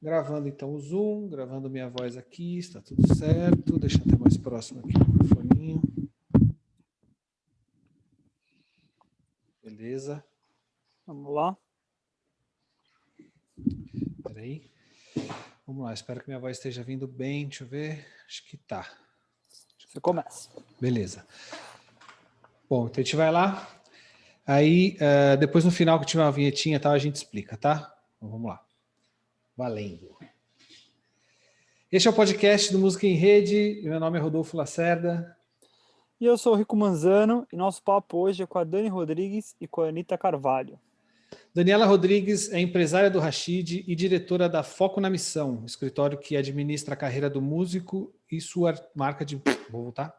Gravando então o Zoom, gravando minha voz aqui, está tudo certo. Deixa eu ter mais próximo aqui o microfoninho. Beleza. Vamos lá. Espera aí. Vamos lá, espero que minha voz esteja vindo bem. Deixa eu ver. Acho que tá. Você começa. Beleza. Bom, então a gente vai lá. Aí, depois no final que tiver uma vinhetinha e tal, a gente explica, tá? Então vamos lá. Valendo. Este é o podcast do Música em Rede. Meu nome é Rodolfo Lacerda. E eu sou o Rico Manzano, e nosso papo hoje é com a Dani Rodrigues e com a Anitta Carvalho. Daniela Rodrigues é empresária do Rashid e diretora da Foco na Missão, escritório que administra a carreira do músico e sua marca de... Vou voltar?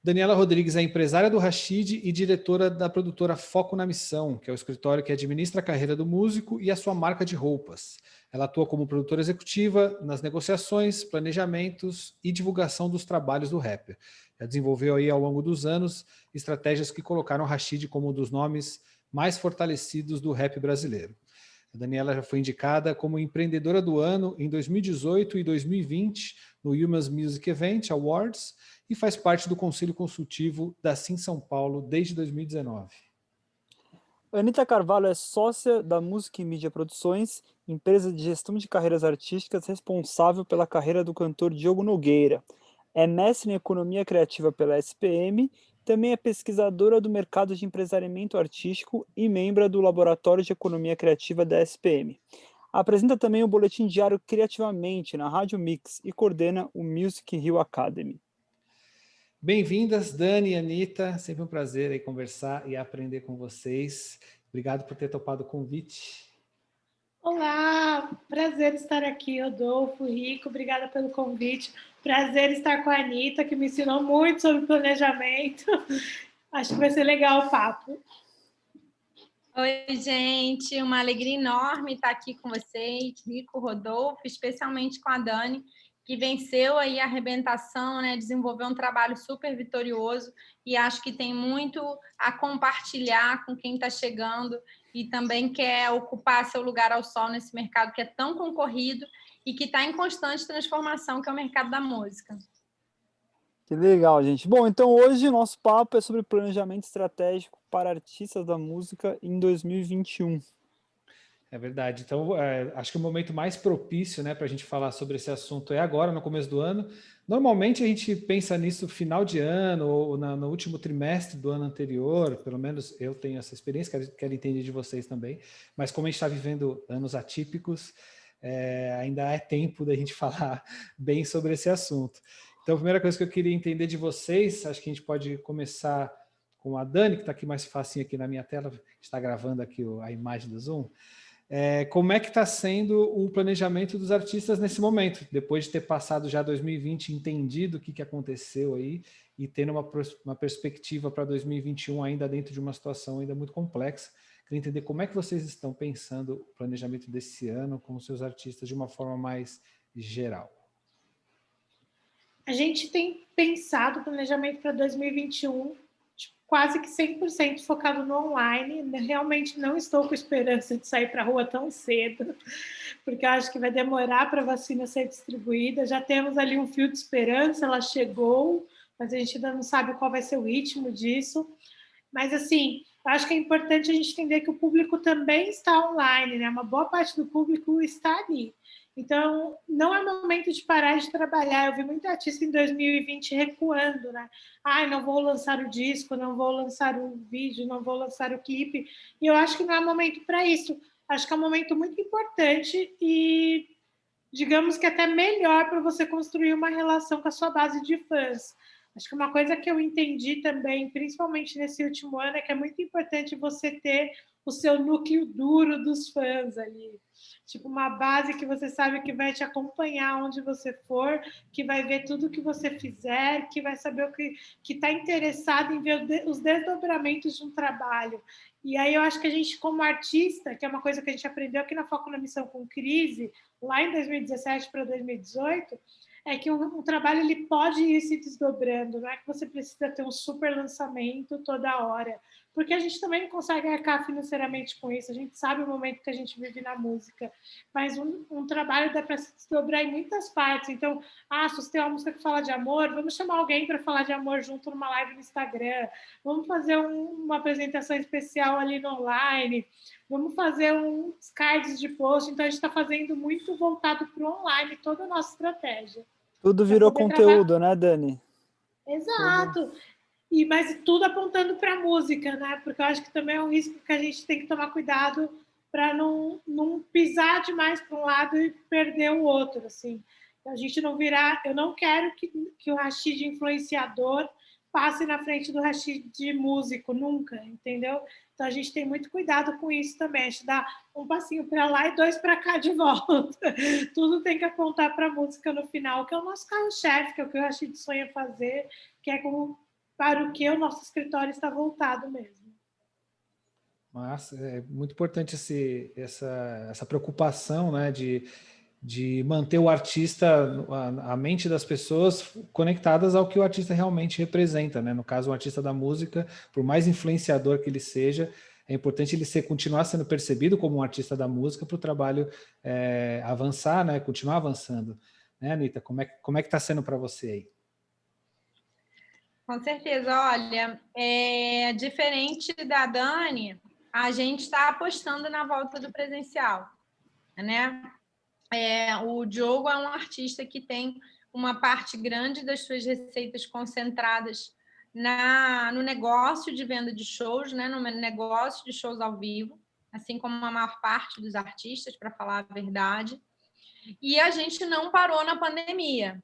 Daniela Rodrigues é empresária do Rashid e diretora da produtora Foco na Missão, que é o escritório que administra a carreira do músico e a sua marca de roupas. Ela atua como produtora executiva nas negociações, planejamentos e divulgação dos trabalhos do rapper. Já desenvolveu aí ao longo dos anos estratégias que colocaram o Rashid como um dos nomes mais fortalecidos do rap brasileiro. A Daniela já foi indicada como empreendedora do ano em 2018 e 2020 no Humans Music Event Awards e faz parte do Conselho Consultivo da Sim São Paulo desde 2019. A Anitta Carvalho é sócia da Música e Mídia Produções, empresa de gestão de carreiras artísticas responsável pela carreira do cantor Diogo Nogueira. É mestre em Economia Criativa pela SPM, também é pesquisadora do mercado de empresariamento artístico e membro do Laboratório de Economia Criativa da SPM. Apresenta também o boletim diário Criativamente na Rádio Mix e coordena o Music Rio Academy. Bem-vindas, Dani e Anitta. Sempre um prazer aí conversar e aprender com vocês. Obrigado por ter topado o convite. Olá, prazer estar aqui, Rodolfo, Rico, obrigada pelo convite. Prazer estar com a Anitta, que me ensinou muito sobre planejamento. Acho que vai ser legal o papo. Oi, gente, uma alegria enorme estar aqui com vocês, Rico, Rodolfo, especialmente com a Dani, que venceu aí a arrebentação, né, desenvolveu um trabalho super vitorioso e acho que tem muito a compartilhar com quem está chegando e também quer ocupar seu lugar ao sol nesse mercado que é tão concorrido e que está em constante transformação, que é o mercado da música. Que legal, gente. Bom, então hoje o nosso papo é sobre planejamento estratégico para artistas da música em 2021. É verdade. Então, acho que o momento mais propício, né, para a gente falar sobre esse assunto é agora, no começo do ano. Normalmente a gente pensa nisso no final de ano ou no último trimestre do ano anterior, pelo menos eu tenho essa experiência, quero entender de vocês também. Mas como a gente está vivendo anos atípicos, ainda é tempo da gente falar bem sobre esse assunto. Então, a primeira coisa que eu queria entender de vocês, acho que a gente pode começar com a Dani, que está aqui mais facinho aqui na minha tela, está gravando aqui a imagem do Zoom. Como é que está sendo o planejamento dos artistas nesse momento, depois de ter passado já 2020, entendido o que aconteceu aí e tendo uma perspectiva para 2021 ainda dentro de uma situação ainda muito complexa. Queria entender como é que vocês estão pensando o planejamento desse ano com os seus artistas de uma forma mais geral. A gente tem pensado o planejamento para 2021 quase que 100% focado no online. Realmente não estou com esperança de sair para a rua tão cedo, porque eu acho que vai demorar para a vacina ser distribuída. Já temos ali um fio de esperança, ela chegou, mas a gente ainda não sabe qual vai ser o ritmo disso. Mas, assim, eu acho que é importante a gente entender que o público também está online, né? Uma boa parte do público está ali. Então, não é momento de parar de trabalhar. Eu vi muita artista em 2020 recuando, né? Ai, não vou lançar o disco, não vou lançar o vídeo, não vou lançar o clipe. E eu acho que não é momento para isso. Acho que é um momento muito importante e, digamos que até melhor para você construir uma relação com a sua base de fãs. Acho que uma coisa que eu entendi também, principalmente nesse último ano, é que é muito importante você ter o seu núcleo duro dos fãs ali. Tipo, uma base que você sabe que vai te acompanhar onde você for, que vai ver tudo que você fizer, que vai saber o que está interessado em ver os desdobramentos de um trabalho. E aí eu acho que a gente, como artista, que é uma coisa que a gente aprendeu aqui na Foco na Missão com Crise, lá em 2017 para 2018, é que um trabalho ele pode ir se desdobrando, não é que você precisa ter um super lançamento toda hora. porque a gente também não consegue arcar financeiramente com isso, a gente sabe o momento que a gente vive na música, mas um trabalho dá para se desdobrar em muitas partes. Então, se você tem uma música que fala de amor, vamos chamar alguém para falar de amor junto numa live no Instagram, vamos fazer uma apresentação especial ali no online, vamos fazer uns cards de post. Então, a gente está fazendo muito voltado para o online, toda a nossa estratégia. Tudo virou conteúdo, né, Dani? Exato. Mas tudo apontando para a música, né? Porque eu acho que também é um risco que a gente tem que tomar cuidado para não pisar demais para um lado e perder o outro, assim. A gente não virar... Eu não quero que o Rashid de influenciador passe na frente do Rashid de músico, nunca, entendeu? Então, a gente tem muito cuidado com isso também. A gente dá um passinho para lá e 2 para cá de volta. Tudo tem que apontar para a música no final, que é o nosso carro-chefe, que é o que o Rashid sonha fazer, que é para o que o nosso escritório está voltado mesmo. Mas é muito importante essa preocupação, né, de manter o artista, a mente das pessoas conectadas ao que o artista realmente representa, né? No caso, o artista da música, por mais influenciador que ele seja, é importante ele continuar sendo percebido como um artista da música para o trabalho avançar, né? Continuar avançando. Né, Anitta? Como é que está sendo para você aí? Com certeza. Olha, diferente da Dani, a gente está apostando na volta do presencial, né? O Diogo é um artista que tem uma parte grande das suas receitas concentradas no negócio de venda de shows, né? No negócio de shows ao vivo, assim como a maior parte dos artistas, para falar a verdade. E a gente não parou na pandemia.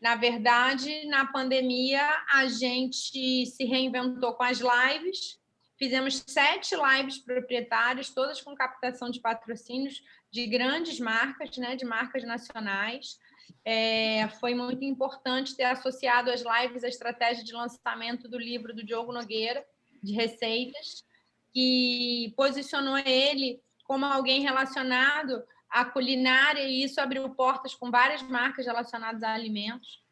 Na verdade, na pandemia, a gente se reinventou com as lives. Fizemos 7 lives proprietárias, todas com captação de patrocínios de grandes marcas, né, de marcas nacionais. Foi muito importante ter associado as lives à estratégia de lançamento do livro do Diogo Nogueira, de receitas, que posicionou ele como alguém relacionado à culinária, e isso abriu portas com várias marcas relacionadas a alimentos.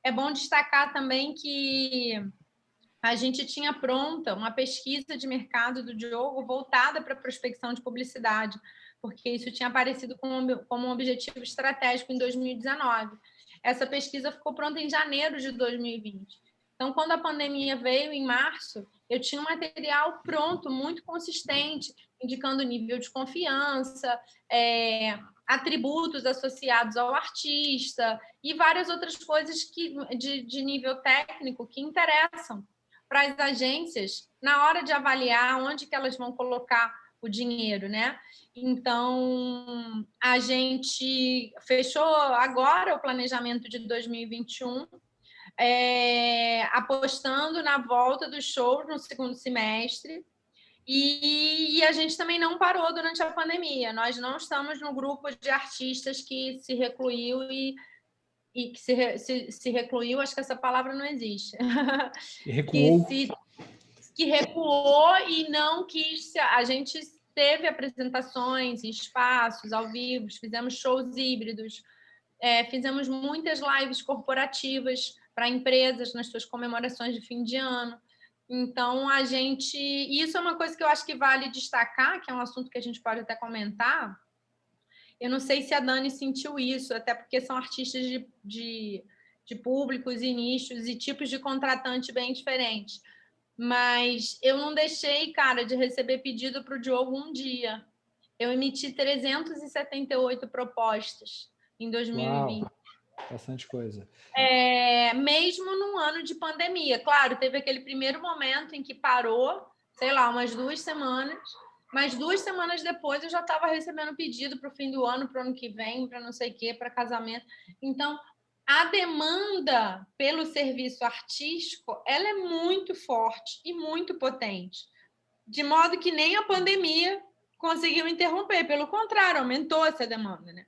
É bom destacar também que a gente tinha pronta uma pesquisa de mercado do Diogo voltada para a prospecção de publicidade, porque isso tinha aparecido como um objetivo estratégico em 2019. Essa pesquisa ficou pronta em janeiro de 2020. Então, quando a pandemia veio, em março, eu tinha um material pronto, muito consistente, indicando nível de confiança, atributos associados ao artista e várias outras coisas de nível técnico que interessam para as agências na hora de avaliar onde que elas vão colocar o dinheiro, né? Então, a gente fechou agora o planejamento de 2021, apostando na volta dos shows no segundo semestre, e a gente também não parou durante a pandemia. Nós não estamos no grupo de artistas que se recluiu e que se recluiu, acho que essa palavra não existe. Recuou. Que recuou e não quis. A gente teve apresentações em espaços ao vivo, fizemos shows híbridos, fizemos muitas lives corporativas para empresas nas suas comemorações de fim de ano. Então, isso é uma coisa que eu acho que vale destacar, que é um assunto que a gente pode até comentar. Eu não sei se a Dani sentiu isso, até porque são artistas de públicos e nichos e tipos de contratante bem diferentes. Mas eu não deixei, cara, de receber pedido para o Diogo um dia. Eu emiti 378 propostas em 2020. Uau, bastante coisa. Mesmo num ano de pandemia. Claro, teve aquele primeiro momento em que parou, sei lá, umas 2 semanas, mas 2 semanas depois eu já estava recebendo pedido para o fim do ano, para o ano que vem, para não sei o quê, para casamento. Então, a demanda pelo serviço artístico, ela é muito forte e muito potente, de modo que nem a pandemia conseguiu interromper, pelo contrário, aumentou essa demanda, né?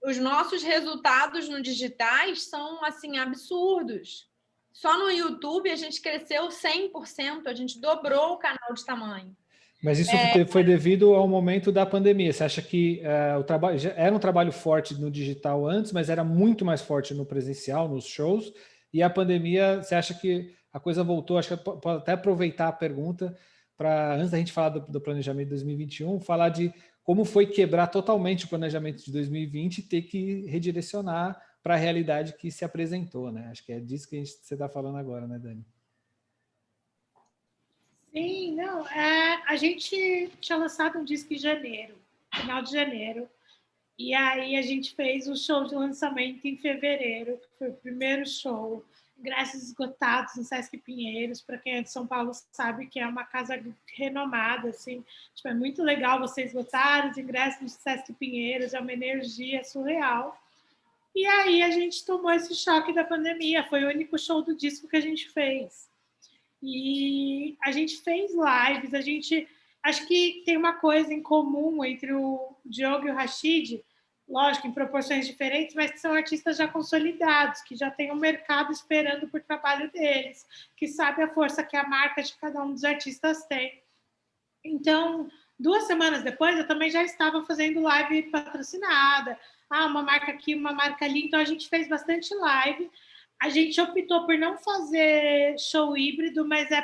Os nossos resultados no digitais são, assim, absurdos. Só no YouTube a gente cresceu 100%, a gente dobrou o canal de tamanho. Mas isso foi devido ao momento da pandemia. Você acha que o trabalho já era um trabalho forte no digital antes, mas era muito mais forte no presencial, nos shows, e a pandemia, você acha que a coisa voltou? Acho que pode até aproveitar a pergunta para, antes da gente falar do planejamento de 2021, falar de como foi quebrar totalmente o planejamento de 2020 e ter que redirecionar para a realidade que se apresentou, né? Acho que é disso que você está falando agora, né, Dani? Sim, não. A gente tinha lançado um disco em janeiro, final de janeiro. E aí a gente fez o show de lançamento em fevereiro, que foi o primeiro show. Ingressos esgotados no Sesc Pinheiros. Para quem é de São Paulo sabe que é uma casa renomada, assim. Tipo, é muito legal você esgotar os ingressos no Sesc Pinheiros, é uma energia surreal. E aí a gente tomou esse choque da pandemia. Foi o único show do disco que a gente fez. E a gente fez lives, acho que tem uma coisa em comum entre o Diogo e o Rashid, lógico, em proporções diferentes, mas que são artistas já consolidados, que já tem um mercado esperando por trabalho deles, que sabe a força que a marca de cada um dos artistas tem. Então, 2 semanas depois, eu também já estava fazendo live patrocinada. Uma marca aqui, uma marca ali. Então, a gente fez bastante live. A gente optou por não fazer show híbrido, mas é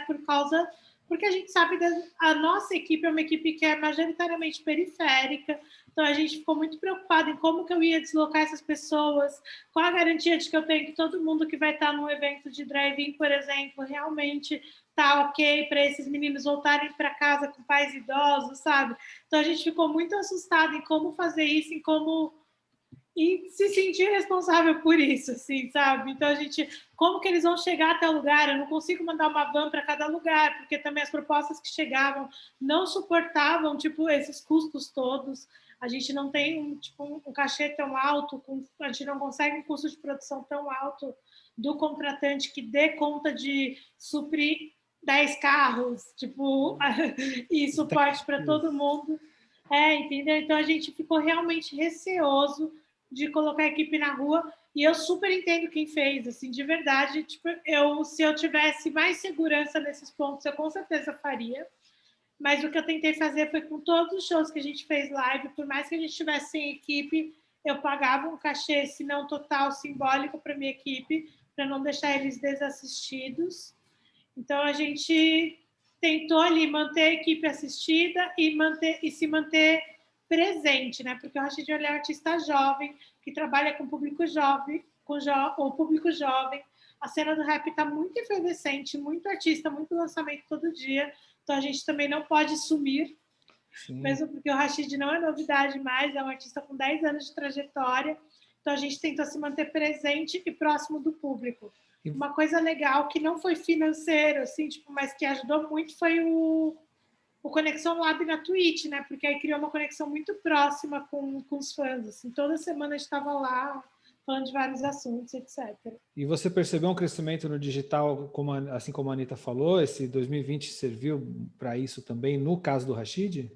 porque a gente sabe que a nossa equipe é uma equipe que é majoritariamente periférica, então a gente ficou muito preocupado em como que eu ia deslocar essas pessoas, qual a garantia de que eu tenho que todo mundo que vai estar num evento de drive-in, por exemplo, realmente tá ok para esses meninos voltarem para casa com pais idosos, sabe? Então a gente ficou muito assustado em como fazer isso, e se sentir responsável por isso, assim, sabe? Então, como que eles vão chegar até o lugar? Eu não consigo mandar uma van para cada lugar, porque também as propostas que chegavam não suportavam, tipo, esses custos todos. A gente não tem, um cachê tão alto, a gente não consegue um custo de produção tão alto do contratante que dê conta de suprir 10 carros, e suporte para todo mundo. Entendeu? Então, a gente ficou realmente receoso de colocar a equipe na rua, e eu super entendo quem fez, assim, de verdade, se eu tivesse mais segurança nesses pontos, eu com certeza faria, mas o que eu tentei fazer foi com todos os shows que a gente fez live, por mais que a gente tivesse sem equipe, eu pagava um cachê, se não total, simbólico para minha equipe, para não deixar eles desassistidos. Então, a gente tentou ali manter a equipe assistida e se manter presente, né? Porque eu acho que ele é um artista jovem, que trabalha com público jovem, o público jovem. A cena do rap está muito efervescente, muito artista, muito lançamento todo dia. Então a gente também não pode sumir, Sim. mesmo porque o Rashid não é novidade mais, é um artista com 10 anos de trajetória. Então a gente tentou se manter presente e próximo do público. Uma coisa legal que não foi financeiro, assim, mas que ajudou muito foi o Conexão Lab na Twitch, né? Porque aí criou uma conexão muito próxima com os fãs. Assim, toda semana a gente estava lá falando de vários assuntos, etc. E você percebeu um crescimento no digital, assim como a Anitta falou? Esse 2020 serviu para isso também, no caso do Rashid?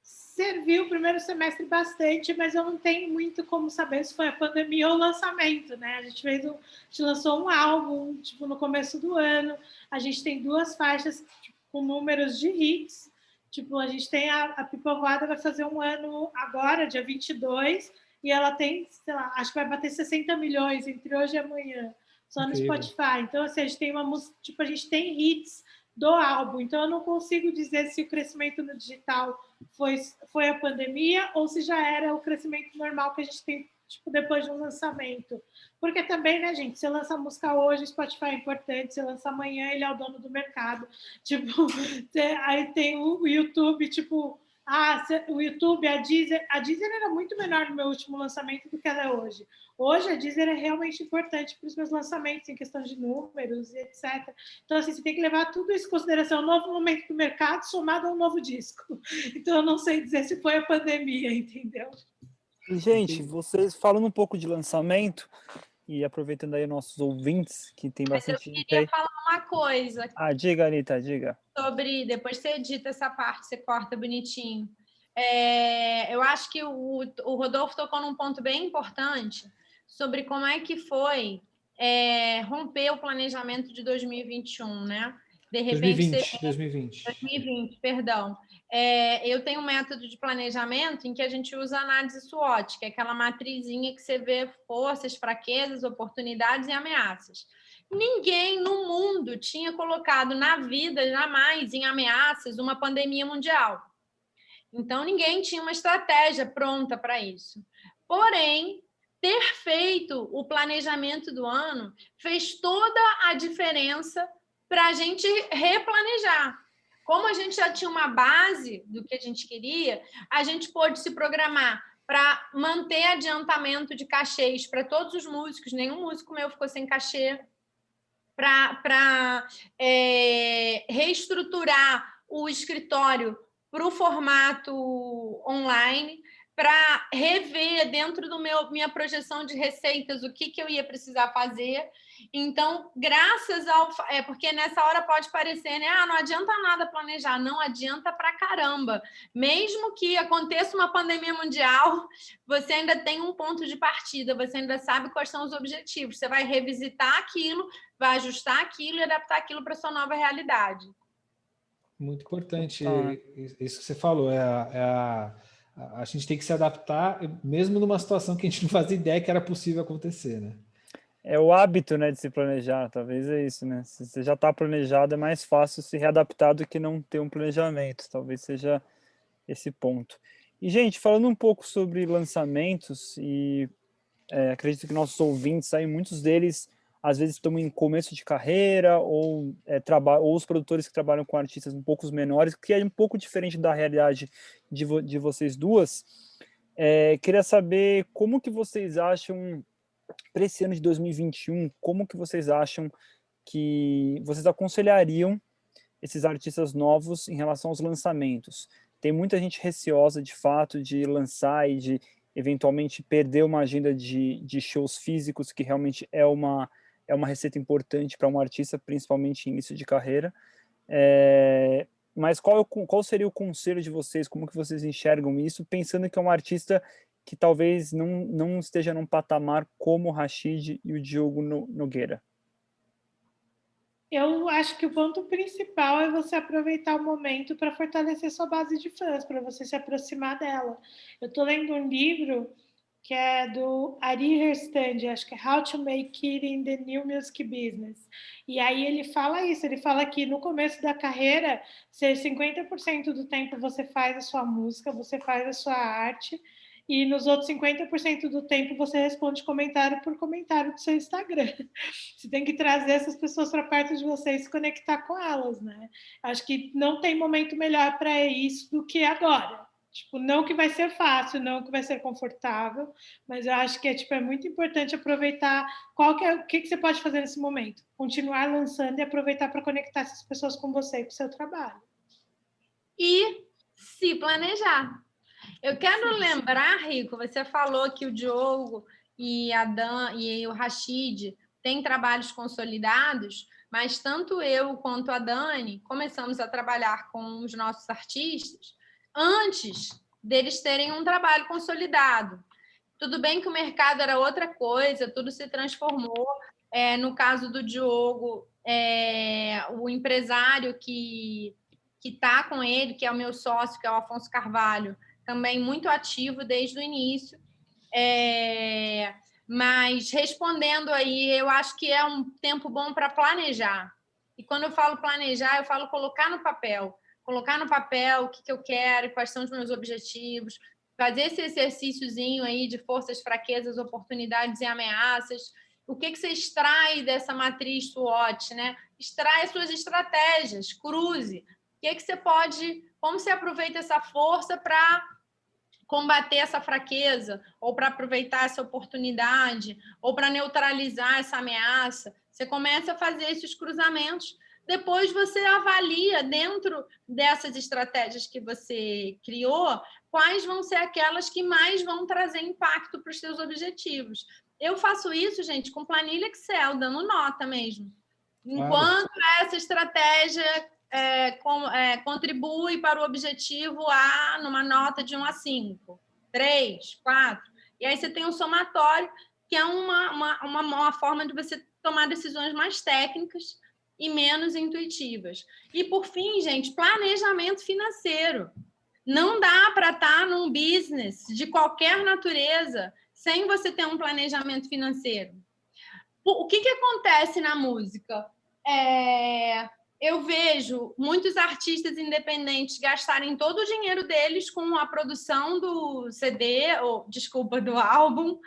Serviu o primeiro semestre bastante, mas eu não tenho muito como saber se foi a pandemia ou o lançamento, né? A gente lançou um álbum, no começo do ano. A gente tem 2 faixas com números de hits. A gente tem a Pipovoada, vai fazer 1 ano agora, dia 22, e ela tem, sei lá, acho que vai bater 60 milhões entre hoje e amanhã, só no Spotify. Então, assim, a gente tem uma música, a gente tem hits do álbum. Então, eu não consigo dizer se o crescimento no digital foi a pandemia ou se já era o crescimento normal que a gente tem depois de um lançamento. Porque também, né, gente, você lança a música hoje, o Spotify é importante, você lança amanhã, ele é o dono do mercado. Aí tem o YouTube, o YouTube, a Deezer era muito menor no meu último lançamento do que ela é hoje. Hoje, a Deezer é realmente importante para os meus lançamentos, em questão de números e etc. Então, assim, você tem que levar tudo isso em consideração, um novo momento do mercado somado a um novo disco. Então, eu não sei dizer se foi a pandemia, entendeu? Gente, vocês falando um pouco de lançamento, e aproveitando aí nossos ouvintes, que tem bastante... Mas eu queria falar uma coisa. Diga, Anitta, diga. Depois você edita essa parte, você corta bonitinho. Eu acho que o Rodolfo tocou num ponto bem importante sobre como é que foi romper o planejamento de 2021, né? De repente, 2020, perdão. Eu tenho um método de planejamento em que a gente usa a análise SWOT, que é aquela matrizinha que você vê forças, fraquezas, oportunidades e ameaças. Ninguém no mundo tinha colocado na vida, jamais, em ameaças, uma pandemia mundial. Então, ninguém tinha uma estratégia pronta para isso. Porém, ter feito o planejamento do ano fez toda a diferença para a gente replanejar. Como a gente já tinha uma base do que a gente queria, a gente pôde se programar para manter adiantamento de cachês para todos os músicos, nenhum músico meu ficou sem cachê, para reestruturar o escritório para o formato online, para rever dentro do minha projeção de receitas o que eu ia precisar fazer. Então, graças ao... porque nessa hora pode parecer, né? Não adianta nada planejar. Não adianta pra caramba. Mesmo que aconteça uma pandemia mundial, você ainda tem um ponto de partida, você ainda sabe quais são os objetivos. Você vai revisitar aquilo, vai ajustar aquilo e adaptar aquilo para a sua nova realidade. Muito importante isso que você falou. A gente tem que se adaptar, mesmo numa situação que a gente não fazia ideia que era possível acontecer, né? É o hábito, né, de se planejar, talvez é isso, né? Se você já está planejado, é mais fácil se readaptar do que não ter um planejamento. Talvez seja esse ponto. E, gente, falando um pouco sobre lançamentos, e acredito que nossos ouvintes aí, muitos deles, às vezes, estão em começo de carreira, ou os produtores que trabalham com artistas um pouco menores, que é um pouco diferente da realidade de vocês duas. Queria saber como que vocês acham, para esse ano de 2021, como que vocês acham que vocês aconselhariam esses artistas novos em relação aos lançamentos? Tem muita gente receosa, de fato, de lançar e de, eventualmente, perder uma agenda de shows físicos, que realmente é uma receita importante para um artista, principalmente em início de carreira. Mas qual seria o conselho de vocês? Como que vocês enxergam isso, pensando que é um artista que talvez não esteja num patamar como o Rashid e o Diogo Nogueira? Eu acho que o ponto principal é você aproveitar o momento para fortalecer sua base de fãs, para você se aproximar dela. Eu estou lendo um livro que é do Ari Herstand, acho que é How to Make It in the New Music Business. E aí ele fala isso, ele fala que no começo da carreira, se 50% do tempo você faz a sua música, você faz a sua arte, e nos outros 50% do tempo você responde comentário por comentário do seu Instagram. Você tem que trazer essas pessoas para perto de você e se conectar com elas, né? Acho que não tem momento melhor para isso do que agora. Tipo, não que vai ser fácil, não que vai ser confortável, mas eu acho que é muito importante aproveitar o que você pode fazer nesse momento. Continuar lançando e aproveitar para conectar essas pessoas com você e com o seu trabalho. E se planejar. Eu quero lembrar, Rico, você falou que o Diogo e a Dan e o Rashid têm trabalhos consolidados, mas tanto eu quanto a Dani começamos a trabalhar com os nossos artistas antes deles terem um trabalho consolidado. Tudo bem que o mercado era outra coisa, tudo se transformou. No caso do Diogo, o empresário que está com ele, que é o meu sócio, que é o Afonso Carvalho, também muito ativo desde o início. Mas respondendo aí, eu acho que é um tempo bom para planejar. E quando eu falo planejar, eu falo colocar no papel. Colocar no papel o que eu quero, quais são os meus objetivos, fazer esse exercíciozinho aí de forças, fraquezas, oportunidades e ameaças. O que você extrai dessa matriz SWOT, né? Extrai as suas estratégias, cruze. O que você pode, como você aproveita essa força para combater essa fraqueza, ou para aproveitar essa oportunidade, ou para neutralizar essa ameaça. Você começa a fazer esses cruzamentos. Depois você avalia, dentro dessas estratégias que você criou, quais vão ser aquelas que mais vão trazer impacto para os seus objetivos. Eu faço isso, gente, com planilha Excel, dando nota mesmo. Enquanto essa estratégia contribui para o objetivo A numa nota de 1 a 5, 3, 4. E aí você tem um somatório, que é uma forma de você tomar decisões mais técnicas e menos intuitivas. E, por fim, gente, planejamento financeiro. Não dá para estar num business de qualquer natureza sem você ter um planejamento financeiro. O que acontece na música? Eu vejo muitos artistas independentes gastarem todo o dinheiro deles com a produção do CD, do álbum,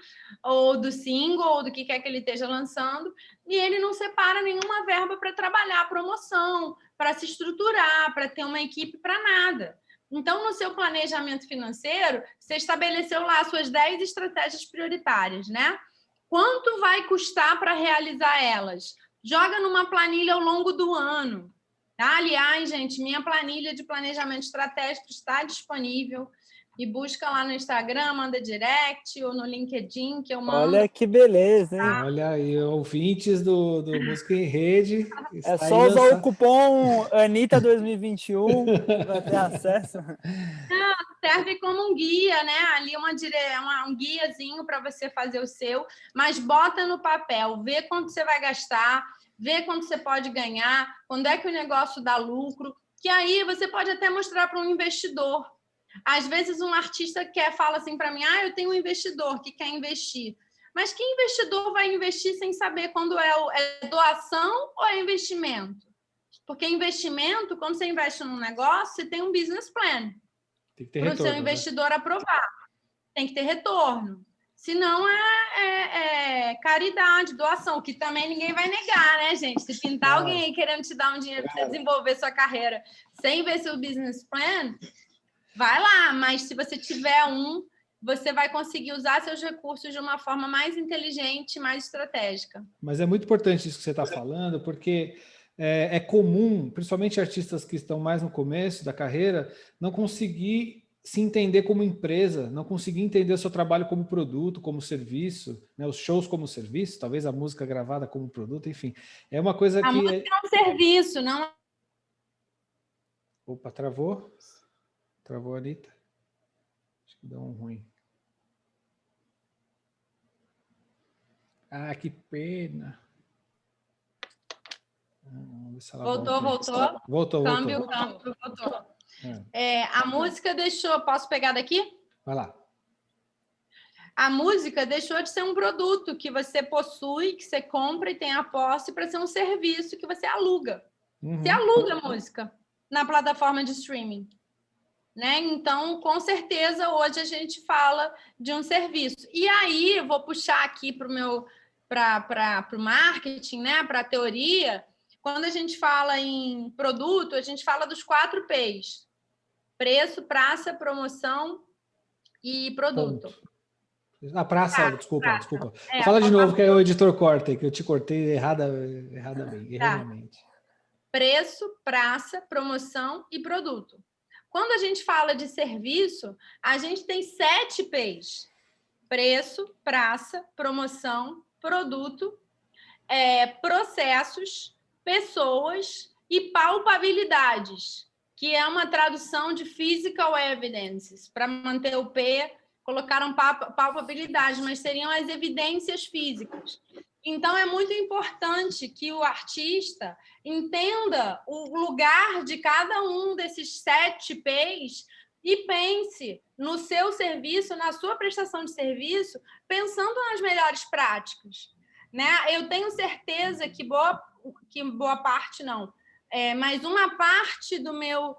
ou do single, ou do que quer que ele esteja lançando, e ele não separa nenhuma verba para trabalhar a promoção, para se estruturar, para ter uma equipe, para nada. Então, no seu planejamento financeiro, você estabeleceu lá as suas 10 estratégias prioritárias, né? Quanto vai custar para realizar elas? Joga numa planilha ao longo do ano. Tá? Aliás, gente, minha planilha de planejamento estratégico está disponível. E busca lá no Instagram, manda direct ou no LinkedIn que eu mando. Olha que beleza, hein? Olha aí, ouvintes do Música em Rede. É só usar o cupom Anitta2021 para ter acesso. Serve como um guia, né? Ali um guiazinho para você fazer o seu, mas bota no papel, vê quanto você vai gastar, vê quanto você pode ganhar, quando é que o negócio dá lucro, que aí você pode até mostrar para um investidor. Às vezes um artista fala assim para mim, eu tenho um investidor que quer investir. Mas que investidor vai investir sem saber quando é doação ou é investimento? Porque investimento, quando você investe num negócio, você tem um business plan. Para o seu investidor aprovar. Tem que ter retorno. Senão é caridade, doação, que também ninguém vai negar, né, gente? Se pintar alguém aí querendo te dar um dinheiro para você desenvolver sua carreira sem ver seu business plan, vai lá. Mas se você tiver você vai conseguir usar seus recursos de uma forma mais inteligente, mais estratégica. Mas é muito importante isso que você está falando, porque é comum, principalmente artistas que estão mais no começo da carreira, não conseguir se entender como empresa, não conseguir entender o seu trabalho como produto, como serviço, né? Os shows como serviço, talvez a música gravada como produto, enfim. É uma coisa que... A música é um serviço, não... Opa, travou? Travou, Anitta? Acho que deu um ruim. Ah, que pena. Vamos ver se ela voltou. Câmbio, voltou. A música deixou... Posso pegar daqui? Vai lá. A música deixou de ser um produto que você possui, que você compra e tem a posse, para ser um serviço que você aluga. Você aluga a música na plataforma de streaming. Né? Então, com certeza, hoje a gente fala de um serviço. E aí, eu vou puxar aqui para o marketing, né? Para a teoria. Quando a gente fala em produto, a gente fala dos 4 P's. Preço, praça, promoção e produto. A praça, desculpa. Fala de novo que aí o editor corta, que eu te cortei erradamente. Preço, praça, promoção e produto. Quando a gente fala de serviço, a gente tem 7 P's. Preço, praça, promoção, produto, processos, pessoas e palpabilidades, que é uma tradução de physical evidences. Para manter o P, colocaram palpabilidade, mas seriam as evidências físicas. Então, é muito importante que o artista entenda o lugar de cada um desses 7 P's e pense no seu serviço, na sua prestação de serviço, pensando nas melhores práticas. Né? Eu tenho certeza que boa parte não, mas uma parte do meu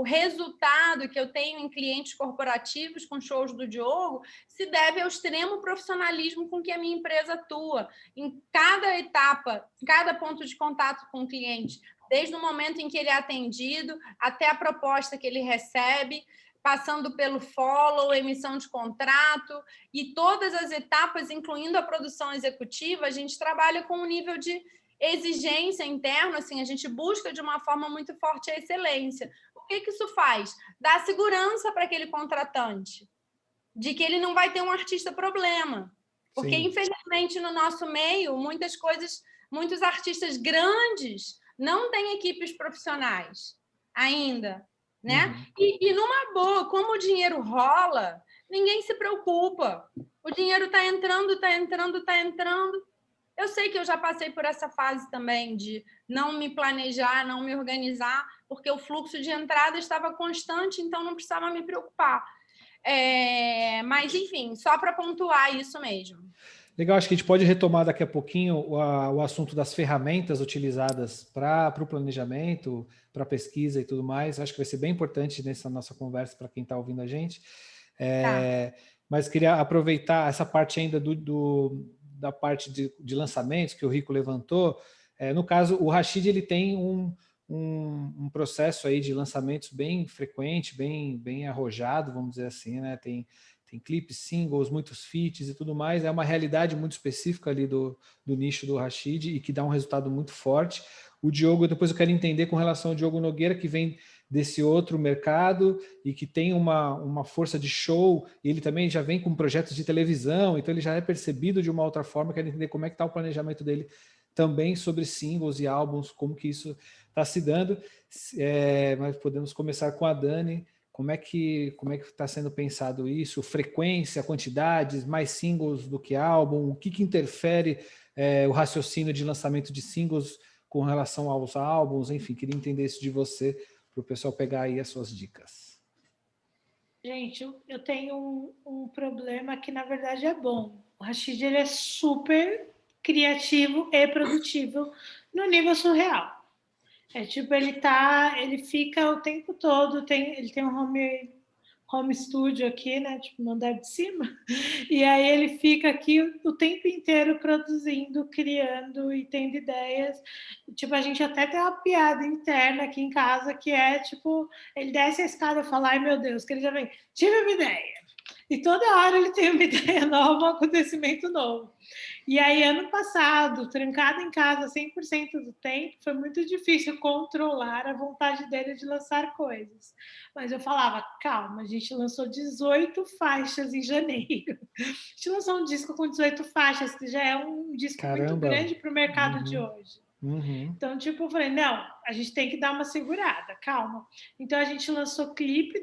resultado que eu tenho em clientes corporativos com shows do Diogo se deve ao extremo profissionalismo com que a minha empresa atua em cada etapa, em cada ponto de contato com o cliente, desde o momento em que ele é atendido até a proposta que ele recebe, passando pelo follow, emissão de contrato e todas as etapas, incluindo a produção executiva, a gente trabalha com um nível de exigência interna, assim, a gente busca de uma forma muito forte a excelência. O que isso faz? Dá segurança para aquele contratante, de que ele não vai ter um artista problema. Porque, sim, infelizmente, no nosso meio, muitos artistas grandes não têm equipes profissionais ainda, né? E numa boa, como o dinheiro rola, ninguém se preocupa. O dinheiro está entrando. Eu sei que eu já passei por essa fase também de não me planejar, não me organizar, porque o fluxo de entrada estava constante, então não precisava me preocupar. Mas, enfim, só para pontuar isso mesmo. Legal, acho que a gente pode retomar daqui a pouquinho o assunto das ferramentas utilizadas para o planejamento, para pesquisa e tudo mais. Acho que vai ser bem importante nessa nossa conversa para quem está ouvindo a gente. Tá. Mas queria aproveitar essa parte ainda da parte de lançamentos que o Rico levantou. No caso, o Rashid ele tem um processo aí de lançamentos bem frequente, bem arrojado, vamos dizer assim, né? Tem clipes, singles, muitos feats e tudo mais. É uma realidade muito específica ali do nicho do Rashid e que dá um resultado muito forte. O Diogo, depois eu quero entender com relação ao Diogo Nogueira, que vem desse outro mercado e que tem uma força de show, e ele também já vem com projetos de televisão, então ele já é percebido de uma outra forma. Quero entender como é que está o planejamento dele também sobre singles e álbuns, como que isso está se dando. Mas podemos começar com a Dani. Como é que está sendo pensado isso? Frequência, quantidades, mais singles do que álbum? O que interfere o raciocínio de lançamento de singles com relação aos álbuns? Enfim, queria entender isso de você, para o pessoal pegar aí as suas dicas. Gente, eu tenho um problema que, na verdade, é bom. O Rashid ele é super criativo e produtivo no nível surreal. Ele fica o tempo todo, ele tem um home studio aqui, né, tipo, no andar de cima, e aí ele fica aqui o tempo inteiro produzindo, criando e tendo ideias. Tipo, a gente até tem uma piada interna aqui em casa, que é, tipo, ele desce a escada e fala, ai meu Deus, que ele já vem, tive uma ideia. E toda hora ele tem uma ideia nova, um acontecimento novo. E aí, ano passado, trancado em casa 100% do tempo, foi muito difícil controlar a vontade dele de lançar coisas. Mas eu falava, calma, a gente lançou 18 faixas em janeiro. A gente lançou um disco com 18 faixas, que já é um disco muito grande para o mercado de hoje. Então, tipo, eu falei, não, a gente tem que dar uma segurada, calma. Então, a gente lançou clipe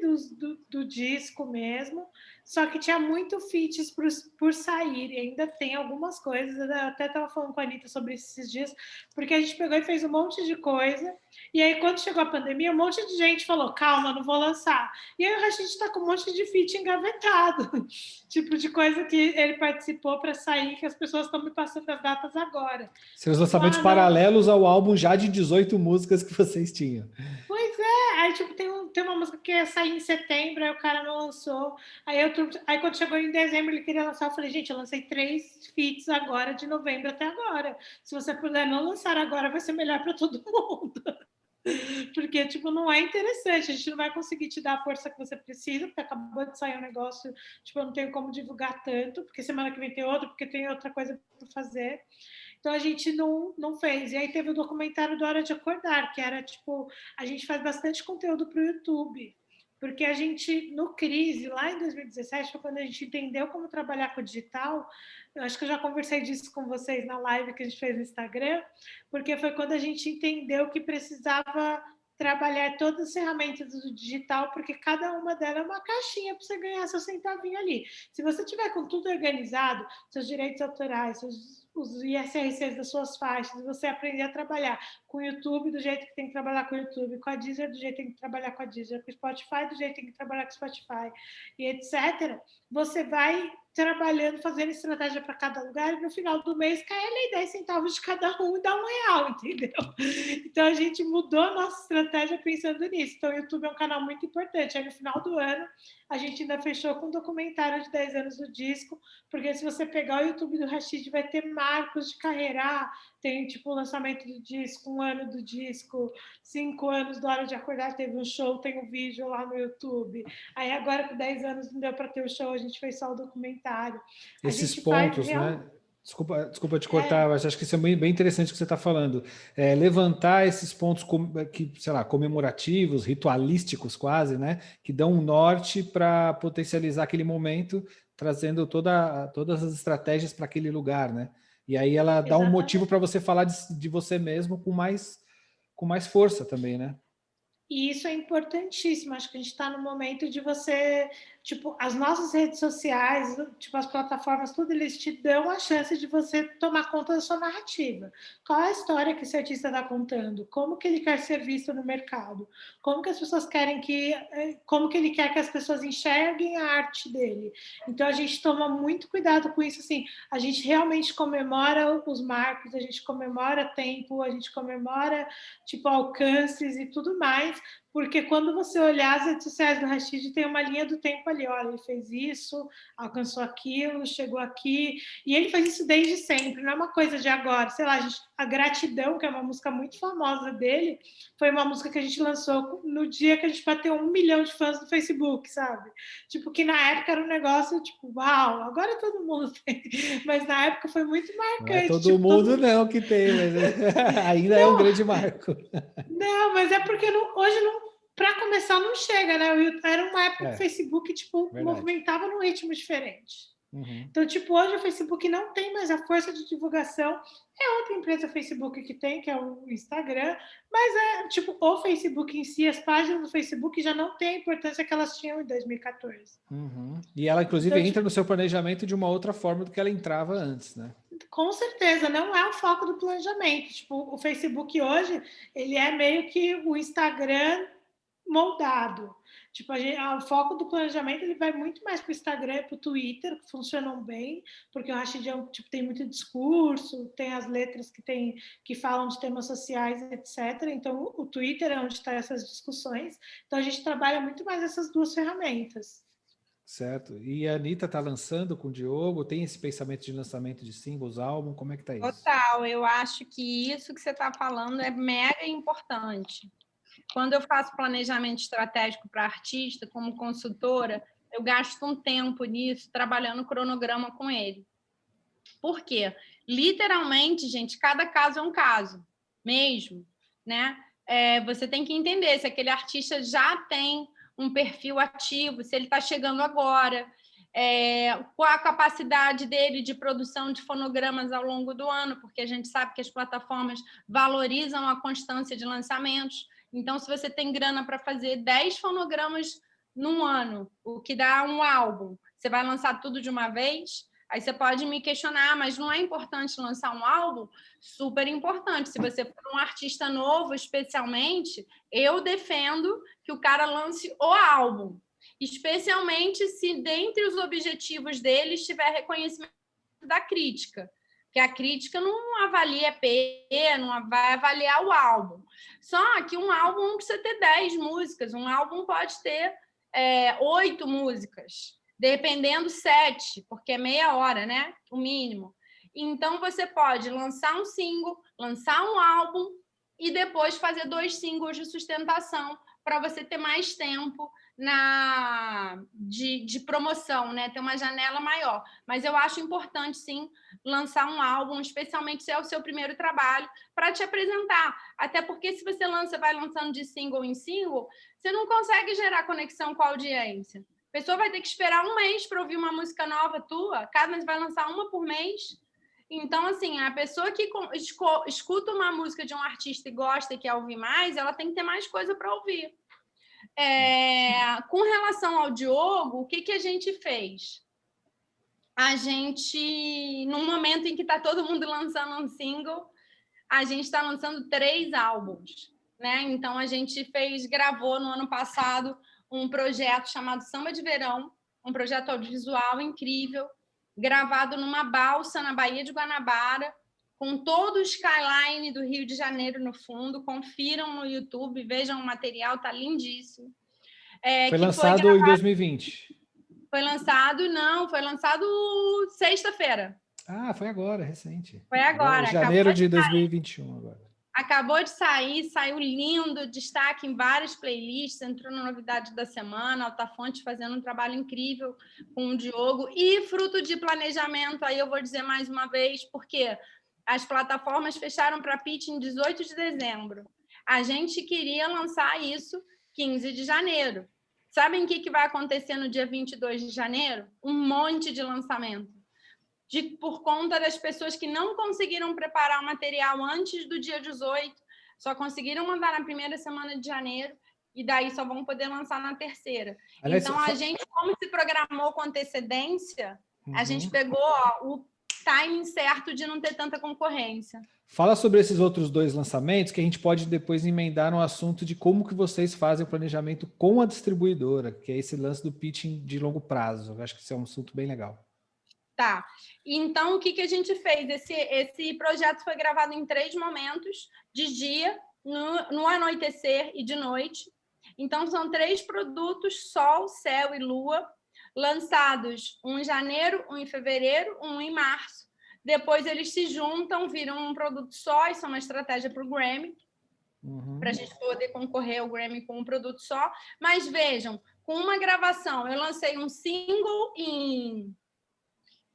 do disco mesmo, só que tinha muito feats por sair, e ainda tem algumas coisas. Eu até estava falando com a Anitta sobre esses dias, porque a gente pegou e fez um monte de coisa, e aí quando chegou a pandemia, um monte de gente falou, calma, não vou lançar. E aí a gente está com um monte de feat engavetado, tipo de coisa que ele participou para sair, que as pessoas estão me passando as datas agora. Seus lançamentos paralelos ao álbum já de 18 músicas que vocês tinham. Pois é, aí tipo, tem uma música que ia sair em setembro, aí o cara não lançou. Aí quando chegou em dezembro ele queria lançar, eu falei, gente, eu lancei 3 feats agora, de novembro até agora. Se você puder não lançar agora, vai ser melhor para todo mundo. Porque, tipo, não é interessante, a gente não vai conseguir te dar a força que você precisa, porque acabou de sair um negócio, tipo, eu não tenho como divulgar tanto, porque semana que vem tem outro, porque tem outra coisa para fazer. Então a gente não fez. E aí teve o documentário do Hora de Acordar, que era tipo, a gente faz bastante conteúdo para o YouTube. Porque a gente, no Crise, lá em 2017, foi quando a gente entendeu como trabalhar com o digital. Eu acho que eu já conversei disso com vocês na live que a gente fez no Instagram, porque foi quando a gente entendeu que precisava trabalhar todas as ferramentas do digital, porque cada uma delas é uma caixinha para você ganhar seu centavinho ali. Se você tiver com tudo organizado, seus direitos autorais, os ISRCs das suas faixas, você aprender a trabalhar com o YouTube do jeito que tem que trabalhar com o YouTube, com a Deezer do jeito que tem que trabalhar com a Deezer, com o Spotify do jeito que tem que trabalhar com o Spotify, e etc., você vai trabalhando, fazendo estratégia para cada lugar, e no final do mês cai ali 10 centavos de cada um e dá R$1, entendeu? Então a gente mudou a nossa estratégia pensando nisso. Então o YouTube é um canal muito importante. Aí no final do ano a gente ainda fechou com um documentário de 10 anos do disco, porque se você pegar o YouTube do Rashid, vai ter marcos de carreira. Tem tipo o lançamento do disco, 1 ano do disco, 5 anos do Hora de Acordar, teve um show, tem um vídeo lá no YouTube. Aí agora com 10 anos não deu para ter o show, a gente fez só o documentário. Esses pontos, né? Desculpa te cortar, mas acho que isso é bem interessante o que você está falando. Levantar esses pontos que, sei lá, comemorativos, ritualísticos quase, né? Que dão um norte para potencializar aquele momento, trazendo todas as estratégias para aquele lugar, né? E aí ela dá um motivo para você falar de você mesmo com mais força também, né? E isso é importantíssimo. Acho que a gente está no momento de você tipo, as nossas redes sociais, tipo, as plataformas, tudo, eles te dão a chance de você tomar conta da sua narrativa. Qual é a história que esse artista está contando? Como que ele quer ser visto no mercado? Como que as pessoas querem como que ele quer que as pessoas enxerguem a arte dele? Então, a gente toma muito cuidado com isso, assim, a gente realmente comemora os marcos, a gente comemora tempo, a gente comemora, tipo, alcances e tudo mais, porque quando você olhar as redes sociais do Rashid, tem uma linha do tempo ali, olha, ele fez isso, alcançou aquilo, chegou aqui, e ele faz isso desde sempre, não é uma coisa de agora, sei lá, a Gratidão, que é uma música muito famosa dele, foi uma música que a gente lançou no dia que a gente bateu 1 milhão de fãs no Facebook, sabe? Tipo, que na época era um negócio, tipo, uau, agora todo mundo tem, mas na época foi muito marcante. Não é todo tipo, mundo não que tem, mas ainda é um grande marco. Não, mas é porque hoje não, para começar não chega, né? Era uma época que o Facebook tipo movimentava num ritmo diferente. Então, tipo, hoje o Facebook não tem mais a força de divulgação. É outra empresa Facebook que tem, que é o Instagram, mas é tipo o Facebook em si, as páginas do Facebook já não têm a importância que elas tinham em 2014. E ela, inclusive, então, entra no seu planejamento de uma outra forma do que ela entrava antes, né? Com certeza, não é o foco do planejamento. Tipo, o Facebook hoje, ele é meio que o Instagram moldado. Tipo, o foco do planejamento ele vai muito mais para o Instagram e para o Twitter, que funcionam bem, porque o Rashid tipo, tem muito discurso, tem as letras que falam de temas sociais, etc. Então, o Twitter é onde estão essas discussões. Então, a gente trabalha muito mais essas duas ferramentas. Certo. E a Anitta está lançando com o Diogo? Tem esse pensamento de lançamento de singles, álbum? Como é que está isso? Total, eu acho que isso que você está falando é mega importante. Quando eu faço planejamento estratégico para artista, como consultora, eu gasto um tempo nisso, trabalhando o cronograma com ele. Por quê? Literalmente, gente, cada caso é um caso, mesmo, né? Você tem que entender se aquele artista já tem um perfil ativo, se ele está chegando agora, qual a capacidade dele de produção de fonogramas ao longo do ano, porque a gente sabe que as plataformas valorizam a constância de lançamentos. Então, se você tem grana para fazer 10 fonogramas num ano, o que dá um álbum, você vai lançar tudo de uma vez? Aí você pode me questionar, mas não é importante lançar um álbum? Super importante. Se você for um artista novo, especialmente, eu defendo que o cara lance o álbum. Especialmente se, dentre os objetivos dele, estiver reconhecimento da crítica. Porque a crítica não avalia EP, não vai avaliar o álbum. Só que um álbum não precisa ter 10 músicas. Um álbum pode ter 8 músicas. Dependendo 7, porque é meia hora, né? O mínimo. Então, você pode lançar um single, lançar um álbum e depois fazer 2 singles de sustentação para você ter mais tempo de promoção, né? Ter uma janela maior. Mas eu acho importante, sim, lançar um álbum, especialmente se é o seu primeiro trabalho, para te apresentar. Até porque se você vai lançando de single em single, você não consegue gerar conexão com a audiência. A pessoa vai ter que esperar um mês para ouvir uma música nova tua, cada vez vai lançar uma por mês. Então, assim, a pessoa que escuta uma música de um artista e gosta e quer ouvir mais, ela tem que ter mais coisa para ouvir. Com relação ao Diogo, o que a gente fez? A gente, num momento em que está todo mundo lançando um single, a gente está lançando 3 álbuns, né? Então, a gente gravou no ano passado um projeto chamado Samba de Verão, um projeto audiovisual incrível, gravado numa balsa na Baía de Guanabara, com todo o skyline do Rio de Janeiro no fundo. Confiram no YouTube, vejam o material, tá lindíssimo. Foi lançado em 2020? Foi lançado sexta-feira. Ah, foi agora, recente. Foi agora. Janeiro de 2021 agora. Acabou de sair, saiu lindo, destaque em várias playlists, entrou na novidade da semana, Altafonte fazendo um trabalho incrível com o Diogo, e fruto de planejamento, aí eu vou dizer mais uma vez, porque as plataformas fecharam para pitch em 18 de dezembro. A gente queria lançar isso 15 de janeiro. Sabem o que vai acontecer no dia 22 de janeiro? Um monte de lançamento. Por conta das pessoas que não conseguiram preparar o material antes do dia 18, só conseguiram mandar na primeira semana de janeiro, e daí só vão poder lançar na terceira. Aliás, Então, a gente, como se programou com antecedência, a gente pegou o timing certo de não ter tanta concorrência. Fala sobre esses outros 2 lançamentos, que a gente pode depois emendar no assunto de como que vocês fazem o planejamento com a distribuidora, que é esse lance do pitching de longo prazo. Eu acho que isso é um assunto bem legal. Tá. Então, o que a gente fez? Esse projeto foi gravado em 3 momentos, de dia, no anoitecer e de noite. Então, são 3 produtos, Sol, Céu e Lua, lançados um em janeiro, um em fevereiro, um em março. Depois eles se juntam, viram um produto só, isso é uma estratégia para o Grammy, para a gente poder concorrer ao Grammy com um produto só. Mas vejam, com uma gravação, eu lancei um single em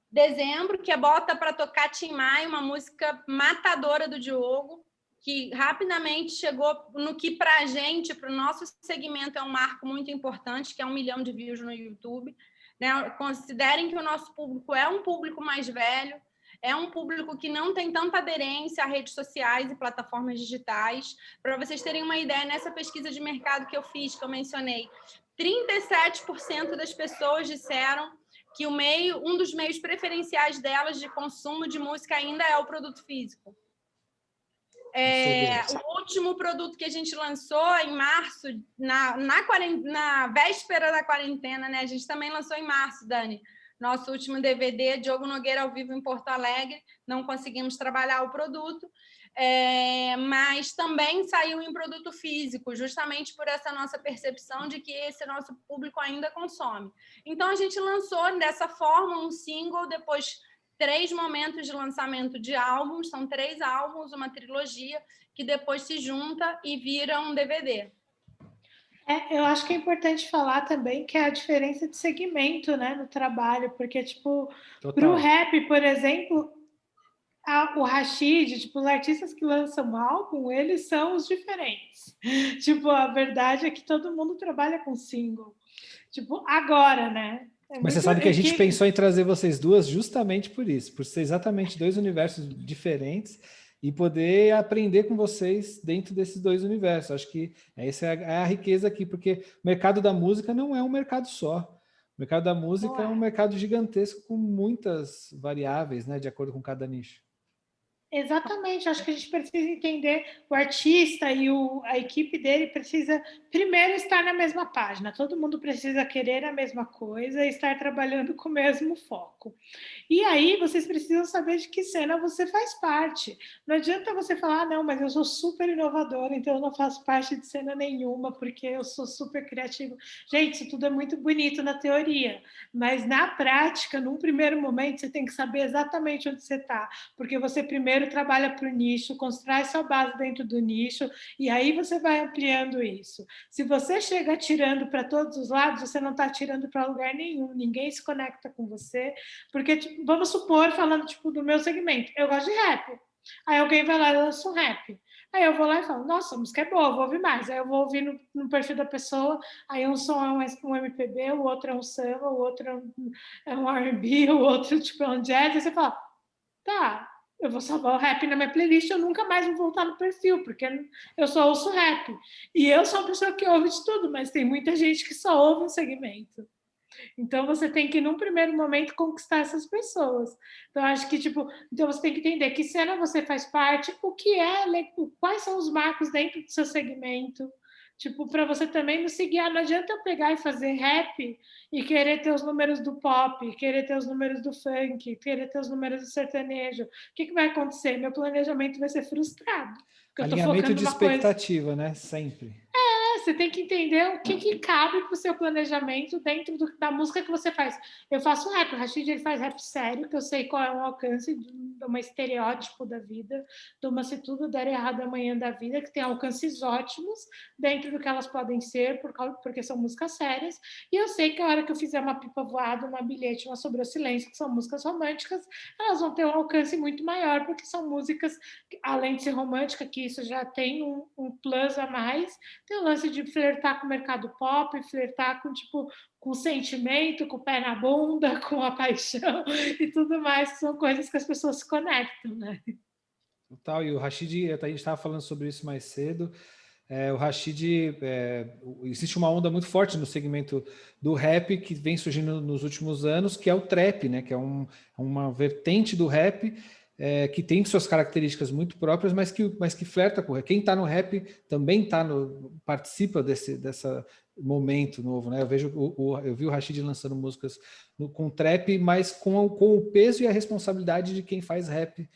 dezembro, que é Bota Pra Tocar Tim Maia, uma música matadora do Diogo, que rapidamente chegou no que para a gente, para o nosso segmento, é um marco muito importante, que é 1 milhão de views no YouTube. Né? Considerem que o nosso público é um público mais velho, é um público que não tem tanta aderência a redes sociais e plataformas digitais. Para vocês terem uma ideia, nessa pesquisa de mercado que eu fiz, que eu mencionei, 37% das pessoas disseram que um dos meios preferenciais delas de consumo de música ainda é o produto físico. O último produto que a gente lançou em março, na véspera da quarentena, né? A gente também lançou em março, Dani. Nosso último DVD, Diogo Nogueira ao vivo em Porto Alegre. Não conseguimos trabalhar o produto, mas também saiu em produto físico, justamente por essa nossa percepção de que esse nosso público ainda consome. Então, a gente lançou dessa forma um single, depois 3 momentos de lançamento de álbuns, são 3 álbuns, uma trilogia, que depois se junta e vira um DVD. Eu acho que é importante falar também que é a diferença de segmento, né, no trabalho, porque, tipo, para o rap, por exemplo, o Rashid, tipo, os artistas que lançam álbum, eles são os diferentes. Tipo, a verdade é que todo mundo trabalha com single. Tipo, agora, né? Mas você sabe que a gente pensou em trazer vocês duas justamente por isso, por ser exatamente 2 universos diferentes e poder aprender com vocês dentro desses 2 universos. Acho que essa é a riqueza aqui, porque o mercado da música não é um mercado só. O mercado da música é um mercado gigantesco com muitas variáveis, né, de acordo com cada nicho. Exatamente, acho que a gente precisa entender o artista e a equipe dele precisa primeiro estar na mesma página, todo mundo precisa querer a mesma coisa e estar trabalhando com o mesmo foco. E aí vocês precisam saber de que cena você faz parte. Não adianta você falar, não, mas eu sou super inovadora, então eu não faço parte de cena nenhuma, porque eu sou super criativo. Gente, isso tudo é muito bonito na teoria, mas na prática, num primeiro momento, você tem que saber exatamente onde você está, porque você primeiro trabalha para o nicho, constrói sua base dentro do nicho, e aí você vai ampliando isso. Se você chega atirando para todos os lados, você não está atirando para lugar nenhum, ninguém se conecta com você, porque, tipo, vamos supor, falando tipo, do meu segmento, eu gosto de rap, aí alguém vai lá e lança um rap, aí eu vou lá e falo, nossa, a música é boa, vou ouvir mais, aí eu vou ouvir no perfil da pessoa, aí um som é um MPB, o outro é um samba, o outro é um R&B, o outro tipo, é um jazz, aí você fala, tá, eu vou salvar o rap na minha playlist, eu nunca mais vou voltar no perfil, porque eu só ouço rap. E eu sou uma pessoa que ouve de tudo, mas tem muita gente que só ouve um segmento. Então, você tem que, num primeiro momento, conquistar essas pessoas. Então, acho que, tipo, então você tem que entender que cena você faz parte, o que quais são os marcos dentro do seu segmento, tipo, para você também não se guiar. Não adianta eu pegar e fazer rap e querer ter os números do pop, querer ter os números do funk, querer ter os números do sertanejo. O que vai acontecer? Meu planejamento vai ser frustrado. Alinhamento de expectativa, né? Sempre. Você tem que entender o que cabe para o seu planejamento dentro da música que você faz. Eu faço rap, o Rashid ele faz rap sério, que eu sei qual é o alcance de uma estereótipo da vida, de uma se tudo der errado amanhã da vida, que tem alcances ótimos dentro do que elas podem ser, porque são músicas sérias, e eu sei que a hora que eu fizer uma pipa voada, uma bilhete, uma sobre o silêncio, que são músicas românticas, elas vão ter um alcance muito maior, porque são músicas, além de ser romântica, que isso já tem um plus a mais, tem o lance de flertar com o mercado pop, flertar com, tipo, com o sentimento, com o pé na bunda, com a paixão e tudo mais, que são coisas que as pessoas se conectam, né? Total, e o Rashid, a gente estava falando sobre isso mais cedo, o Rashid, existe uma onda muito forte no segmento do rap que vem surgindo nos últimos anos, que é o trap, né? Que é uma vertente do rap que tem suas características muito próprias, mas que flerta com o rap. Quem está no rap também participa desse momento novo, né? Eu vi o Rashid lançando músicas com trap, mas com o peso e a responsabilidade de quem faz rap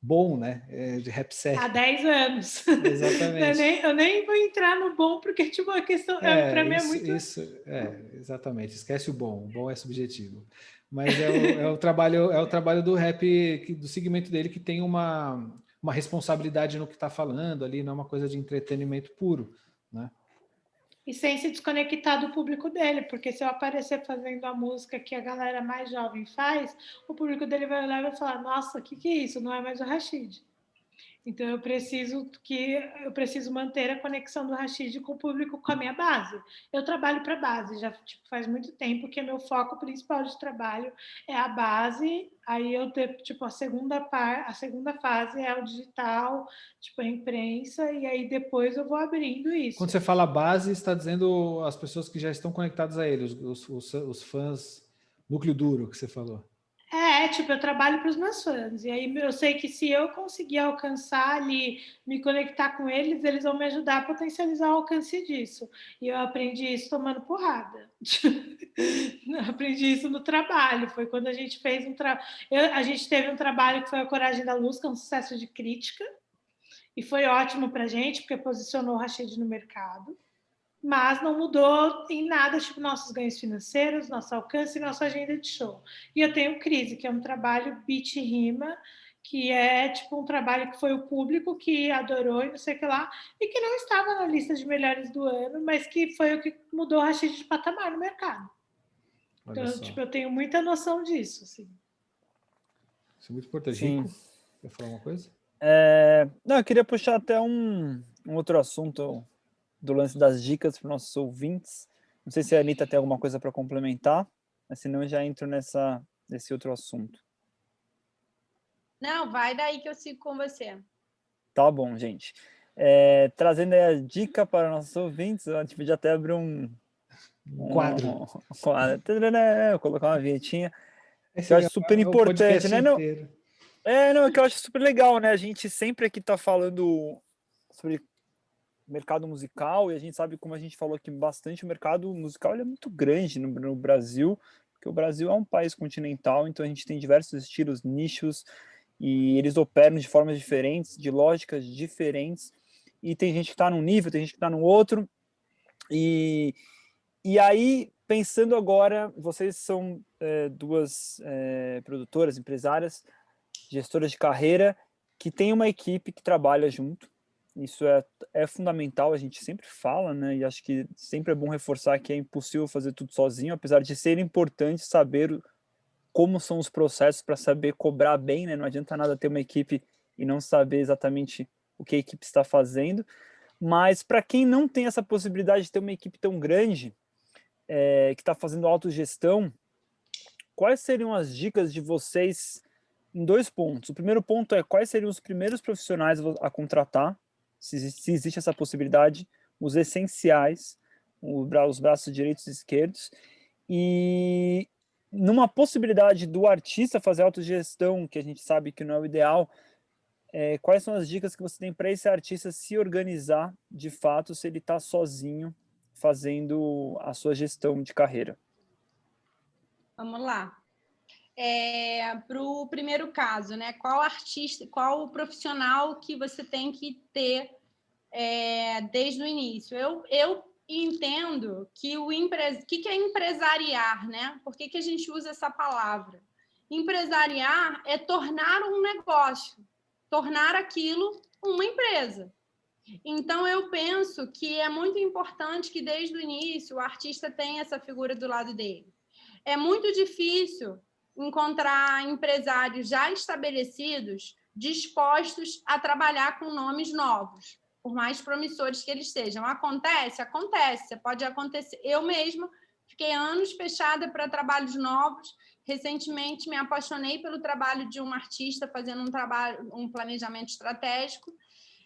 bom, né? De rap sério. Há 10 anos. Exatamente. Eu nem vou entrar no bom, porque tipo, a questão para mim é muito... Exatamente. Esquece o bom é subjetivo. Mas é o trabalho do rap, do segmento dele, que tem uma responsabilidade no que está falando ali, não é uma coisa de entretenimento puro, né? E sem se desconectar do público dele, porque se eu aparecer fazendo a música que a galera mais jovem faz, o público dele vai olhar e vai falar, nossa, o que é isso? Não é mais o Rashid. Então eu preciso manter a conexão do Rashid com o público, com a minha base. Eu trabalho para a base, já faz muito tempo que é meu foco principal de trabalho é a base. Aí eu tenho a segunda fase é o digital, a imprensa, e aí depois eu vou abrindo isso. Quando você fala base, está dizendo as pessoas que já estão conectadas a ele, os fãs, núcleo duro que você falou. Eu trabalho para os meus fãs. E aí eu sei que se eu conseguir alcançar ali, me conectar com eles, eles vão me ajudar a potencializar o alcance disso. E eu aprendi isso tomando porrada. Aprendi isso no trabalho. Foi quando a gente fez a gente teve um trabalho que foi a Coragem da Luz, que é um sucesso de crítica. E foi ótimo para a gente, porque posicionou o Rashid no mercado. Mas não mudou em nada, nossos ganhos financeiros, nosso alcance e nossa agenda de show. E eu tenho Crise, que é um trabalho beat e rima, que é um trabalho que foi o público que adorou e não sei o que lá, e que não estava na lista de melhores do ano, mas que foi o que mudou o Rashid de patamar no mercado. Então, eu tenho muita noção disso. Assim. Isso é muito importante. Sim. Rico, quer falar uma coisa? Não, eu queria puxar até um outro assunto do lance das dicas para os nossos ouvintes. Não sei se a Anitta tem alguma coisa para complementar, mas senão eu já entro nesse outro assunto. Não, vai daí que eu sigo com você. Tá bom, gente. Trazendo aí a dica para nossos ouvintes, a gente podia até abrir um quadro. Colocar uma vinhetinha. Que eu acho super importante, né? Não, que eu acho super legal, né? A gente sempre aqui tá falando sobre mercado musical, e a gente sabe, como a gente falou aqui bastante, o mercado musical ele é muito grande no Brasil, porque o Brasil é um país continental, então a gente tem diversos estilos, nichos, e eles operam de formas diferentes, de lógicas diferentes, e tem gente que está num nível, tem gente que está no outro, e aí, pensando agora, vocês são duas produtoras, empresárias, gestoras de carreira, que tem uma equipe que trabalha junto. Isso é fundamental, a gente sempre fala, né? E acho que sempre é bom reforçar que é impossível fazer tudo sozinho, apesar de ser importante saber como são os processos para saber cobrar bem, né? Não adianta nada ter uma equipe e não saber exatamente o que a equipe está fazendo. Mas para quem não tem essa possibilidade de ter uma equipe tão grande, que está fazendo autogestão, quais seriam as dicas de vocês em 2 pontos? O primeiro ponto é quais seriam os primeiros profissionais a contratar, se existe essa possibilidade, os essenciais, os braços direitos e esquerdos, e numa possibilidade do artista fazer autogestão, que a gente sabe que não é o ideal, quais são as dicas que você tem para esse artista se organizar de fato, se ele está sozinho fazendo a sua gestão de carreira? Vamos lá. Para o primeiro caso, né? Qual artista, qual profissional que você tem que ter desde o início? Eu entendo que que é empresariar, né? Por que a gente usa essa palavra? Empresariar é tornar um negócio, tornar aquilo uma empresa. Então, eu penso que é muito importante que, desde o início, o artista tenha essa figura do lado dele. É muito difícil encontrar empresários já estabelecidos dispostos a trabalhar com nomes novos, por mais promissores que eles sejam. Acontece, pode acontecer. Eu mesma fiquei anos fechada para trabalhos novos. Recentemente me apaixonei pelo trabalho de uma artista fazendo um planejamento estratégico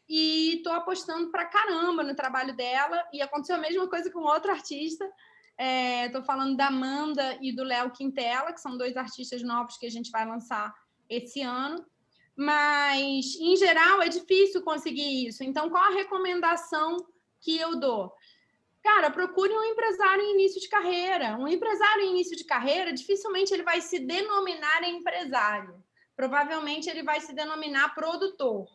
e estou apostando pra caramba no trabalho dela, e aconteceu a mesma coisa com outro artista. Estou falando da Amanda e do Léo Quintela, que são 2 artistas novos que a gente vai lançar esse ano. Mas, em geral, é difícil conseguir isso. Então, qual a recomendação que eu dou? Cara, procure um empresário em início de carreira. Um empresário em início de carreira, dificilmente ele vai se denominar empresário. Provavelmente ele vai se denominar produtor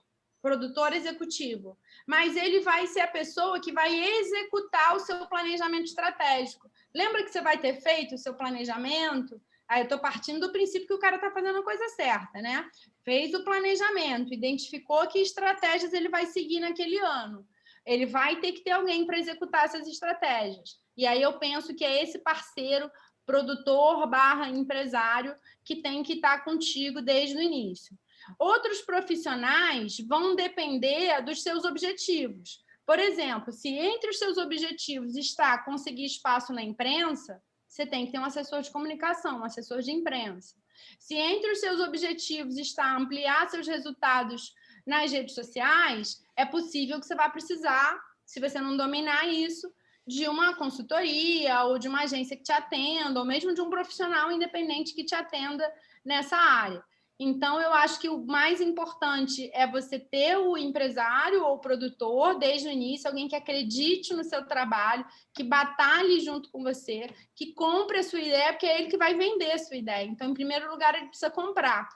executivo. Mas ele vai ser a pessoa que vai executar o seu planejamento estratégico. Lembra que você vai ter feito o seu planejamento? Aí eu estou partindo do princípio que o cara está fazendo a coisa certa, né? Fez o planejamento, identificou que estratégias ele vai seguir naquele ano. Ele vai ter que ter alguém para executar essas estratégias. E aí eu penso que é esse parceiro, produtor/empresário, que tem que estar contigo desde o início. Outros profissionais vão depender dos seus objetivos. Por exemplo, se entre os seus objetivos está conseguir espaço na imprensa, você tem que ter um assessor de comunicação, um assessor de imprensa. Se entre os seus objetivos está ampliar seus resultados nas redes sociais, é possível que você vá precisar, se você não dominar isso, de uma consultoria ou de uma agência que te atenda, ou mesmo de um profissional independente que te atenda nessa área. Então, eu acho que o mais importante é você ter o empresário ou o produtor desde o início, alguém que acredite no seu trabalho, que batalhe junto com você, que compre a sua ideia, porque é ele que vai vender a sua ideia. Então, em primeiro lugar, ele precisa comprar.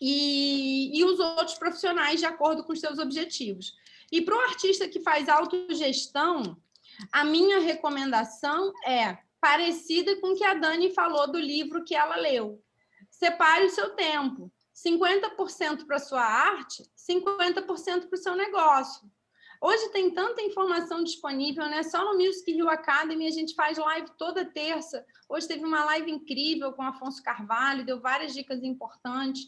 E os outros profissionais de acordo com os seus objetivos. E para o artista que faz autogestão, a minha recomendação é parecida com o que a Dani falou do livro que ela leu. Separe o seu tempo. 50% para a sua arte, 50% para o seu negócio. Hoje tem tanta informação disponível, né? Só no Music Rio Academy a gente faz live toda terça. Hoje teve uma live incrível com Afonso Carvalho, deu várias dicas importantes.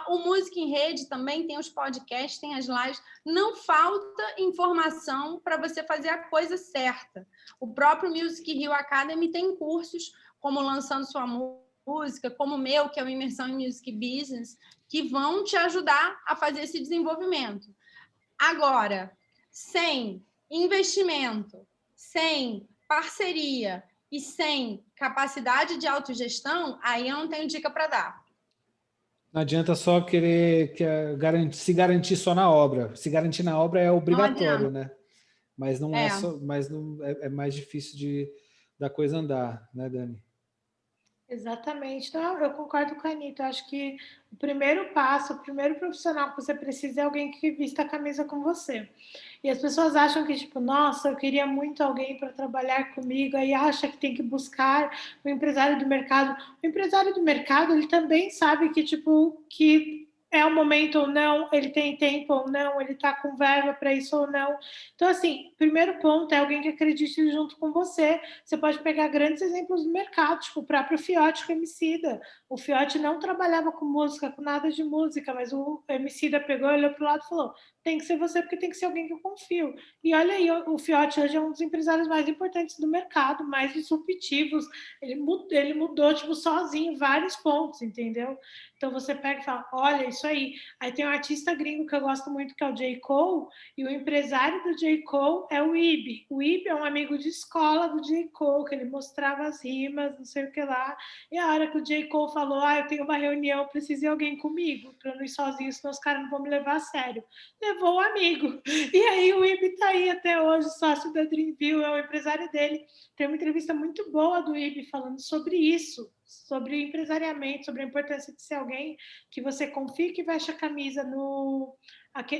O Música em Rede também tem os podcasts, tem as lives. Não falta informação para você fazer a coisa certa. O próprio Music Rio Academy tem cursos como Lançando Sua Música, como o meu, que é o Imersão em Music Business, que vão te ajudar a fazer esse desenvolvimento. Agora, sem investimento, sem parceria e sem capacidade de autogestão, aí eu não tenho dica para dar. Não adianta só querer se garantir só na obra. Se garantir na obra é obrigatório, né? Mas não é só, mas não é mais difícil da coisa andar, né, Dani? Exatamente. Não, eu concordo com a Anitta. Eu acho que o primeiro passo, o primeiro profissional que você precisa é alguém que vista a camisa com você. E as pessoas acham que, tipo, nossa, eu queria muito alguém para trabalhar comigo, aí acha que tem que buscar o empresário do mercado. O empresário do mercado, ele também sabe que, tipo, que é o momento ou não, ele tem tempo ou não, ele está com verba para isso ou não. Então, assim, primeiro ponto é alguém que acredite junto com você. Você pode pegar grandes exemplos do mercado, tipo o próprio Fiote com o Emicida. O Fiote não trabalhava com música, com nada de música, mas o Emicida pegou, olhou para o lado e falou: tem que ser você, porque tem que ser alguém que eu confio. E olha aí, o Fiote hoje é um dos empresários mais importantes do mercado, mais disruptivos. Ele mudou tipo, sozinho vários pontos, entendeu? Então você pega e fala, olha, isso aí. Aí tem um artista gringo que eu gosto muito, que é o J. Cole, e o empresário do J. Cole é o Ibi. O Ibi é um amigo de escola do J. Cole, que ele mostrava as rimas, não sei o que lá. E a hora que o J. Cole falou, eu tenho uma reunião, preciso de alguém comigo, para eu não ir sozinho, senão os caras não vão me levar a sério. Levou o amigo. E aí o Ibi tá aí até hoje, sócio da Dreamville, é o empresário dele. Tem uma entrevista muito boa do Ibi falando sobre isso, sobre empresariamento, sobre a importância de ser alguém que você confie, que veste a camisa no...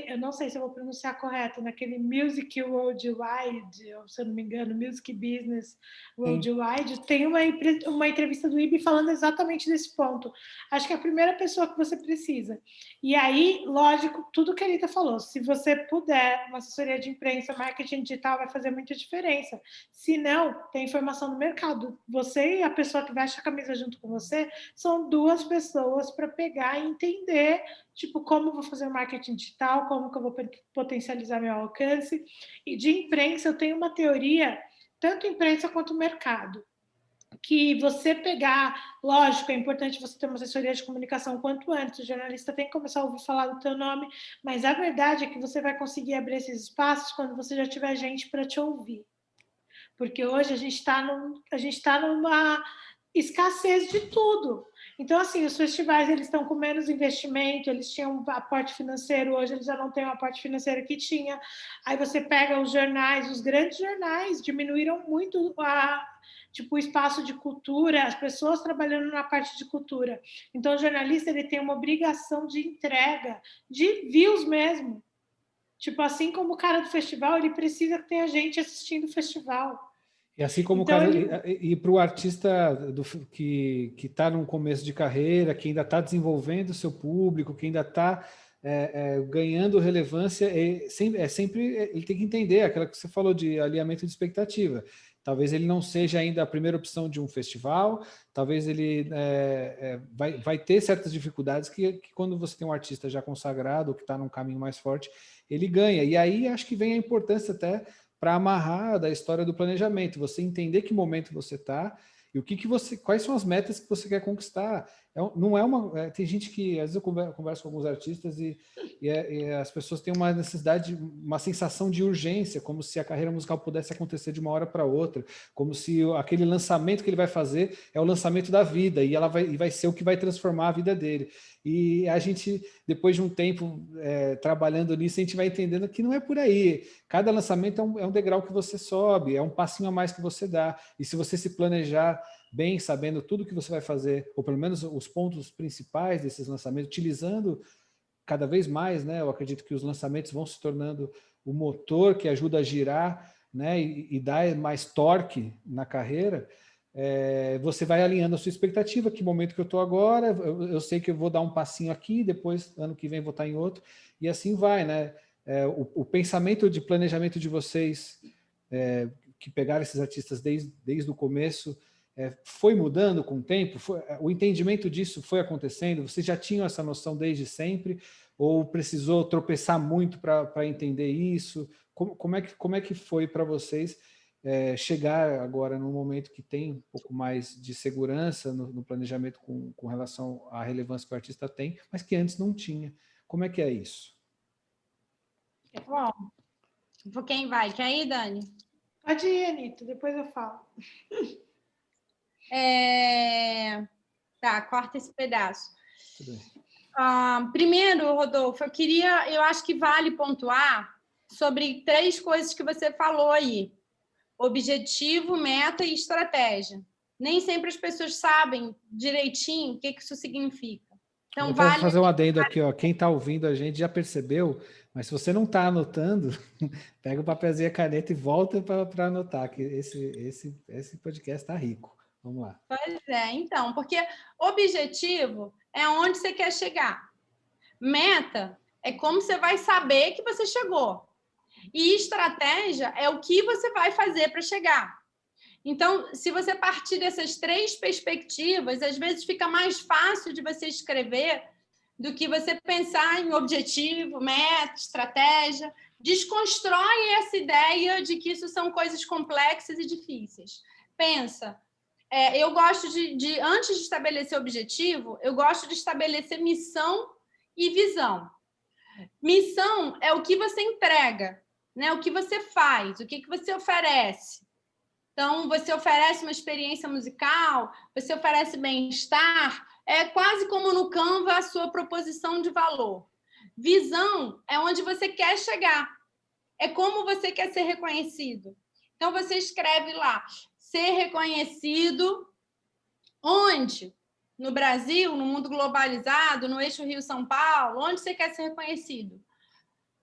eu não sei se eu vou pronunciar correto, naquele Music Worldwide, ou, se eu não me engano, Music Business Worldwide, tem uma entrevista do IB falando exatamente desse ponto. Acho que é a primeira pessoa que você precisa. E aí, lógico, tudo que a Anitta falou, se você puder, uma assessoria de imprensa, marketing digital vai fazer muita diferença. Se não, tem informação no mercado. Você e a pessoa que veste a camisa junto com você são duas pessoas para pegar e entender, tipo, como eu vou fazer o marketing digital, como que eu vou potencializar meu alcance. E de imprensa, eu tenho uma teoria, tanto imprensa quanto mercado. que você pegar, lógico, é importante você ter uma assessoria de comunicação quanto antes, o jornalista tem que começar a ouvir falar do teu nome, mas a verdade é que você vai conseguir abrir esses espaços quando você já tiver gente para te ouvir. Porque hoje a gente está numa escassez de tudo. Então, assim, os festivais eles estão com menos investimento, eles tinham um aporte financeiro, hoje eles já não têm o aporte financeiro que tinha. Aí você pega os jornais, os grandes jornais diminuíram muito o espaço de cultura, as pessoas trabalhando na parte de cultura. Então, o jornalista ele tem uma obrigação de entrega, de views mesmo. Tipo, assim como o cara do festival, ele precisa ter a gente assistindo o festival. E assim como então, o cara, e para o artista que está no começo de carreira, que ainda está desenvolvendo o seu público, que ainda está ganhando relevância, ele tem que entender aquela que você falou de alinhamento de expectativa. Talvez ele não seja ainda a primeira opção de um festival, talvez ele vai ter certas dificuldades que quando você tem um artista já consagrado, que está num caminho mais forte, ele ganha. E aí acho que vem a importância até para amarrar da história do planejamento, você entender que momento você está e quais são as metas que você quer conquistar. Não é uma. Tem gente que, às vezes eu converso com alguns artistas e as pessoas têm uma necessidade, uma sensação de urgência, como se a carreira musical pudesse acontecer de uma hora para outra, como se aquele lançamento que ele vai fazer é o lançamento da vida e vai ser o que vai transformar a vida dele. E a gente, depois de um tempo trabalhando nisso, a gente vai entendendo que não é por aí. Cada lançamento é um degrau que você sobe, é um passinho a mais que você dá. E se você se planejar bem, sabendo tudo que você vai fazer, ou pelo menos os pontos principais desses lançamentos, utilizando cada vez mais, né? Eu acredito que os lançamentos vão se tornando o motor que ajuda a girar, né? E dar mais torque na carreira. Você vai alinhando a sua expectativa, que momento que eu estou agora, eu sei que eu vou dar um passinho aqui, depois, ano que vem, vou estar em outro, e assim vai, né? O pensamento de planejamento de vocês, que pegaram esses artistas desde o começo, foi mudando com o tempo? O entendimento disso foi acontecendo? Vocês já tinham essa noção desde sempre? Ou precisou tropeçar muito para entender isso? Como é que foi para vocês chegar agora num momento que tem um pouco mais de segurança no planejamento com relação à relevância que o artista tem, mas que antes não tinha? Como é que é isso? Bom, quem vai? Quer ir, Dani? Pode ir, Anitta, depois eu falo. Tá, corta esse pedaço. Tudo bem. Primeiro, Rodolfo, eu acho que vale pontuar sobre 3 coisas que você falou aí: objetivo, meta e estratégia. Nem sempre as pessoas sabem direitinho o que isso significa. Então, vou fazer um adendo aqui, ó. Quem está ouvindo a gente já percebeu, mas se você não está anotando, pega o papelzinho e a caneta e volta para anotar, que esse podcast está rico. Vamos lá. Pois então, porque objetivo é onde você quer chegar. Meta é como você vai saber que você chegou. E estratégia é o que você vai fazer para chegar. Então, se você partir dessas 3 perspectivas, às vezes fica mais fácil de você escrever do que você pensar em objetivo, meta, estratégia. Desconstrói essa ideia de que isso são coisas complexas e difíceis. Pensa, eu gosto antes de estabelecer objetivo, eu gosto de estabelecer missão e visão. Missão é o que você entrega, né? O que você faz, o que você oferece. Então, você oferece uma experiência musical, você oferece bem-estar, é quase como no Canva a sua proposição de valor. Visão é onde você quer chegar, é como você quer ser reconhecido. Então, você escreve lá, ser reconhecido onde? No Brasil, no mundo globalizado, no eixo Rio-São Paulo, onde você quer ser reconhecido?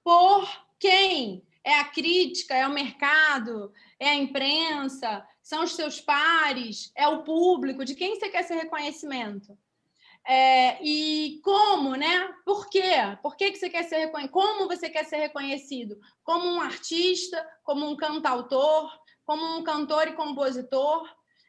Por quem? É a crítica, é o mercado, é a imprensa, são os seus pares, é o público, de quem você quer ser reconhecimento? E como, né? Por quê? Por que você quer ser reconhecido? Como você quer ser reconhecido? Como um artista, como um cantautor, como um cantor e compositor,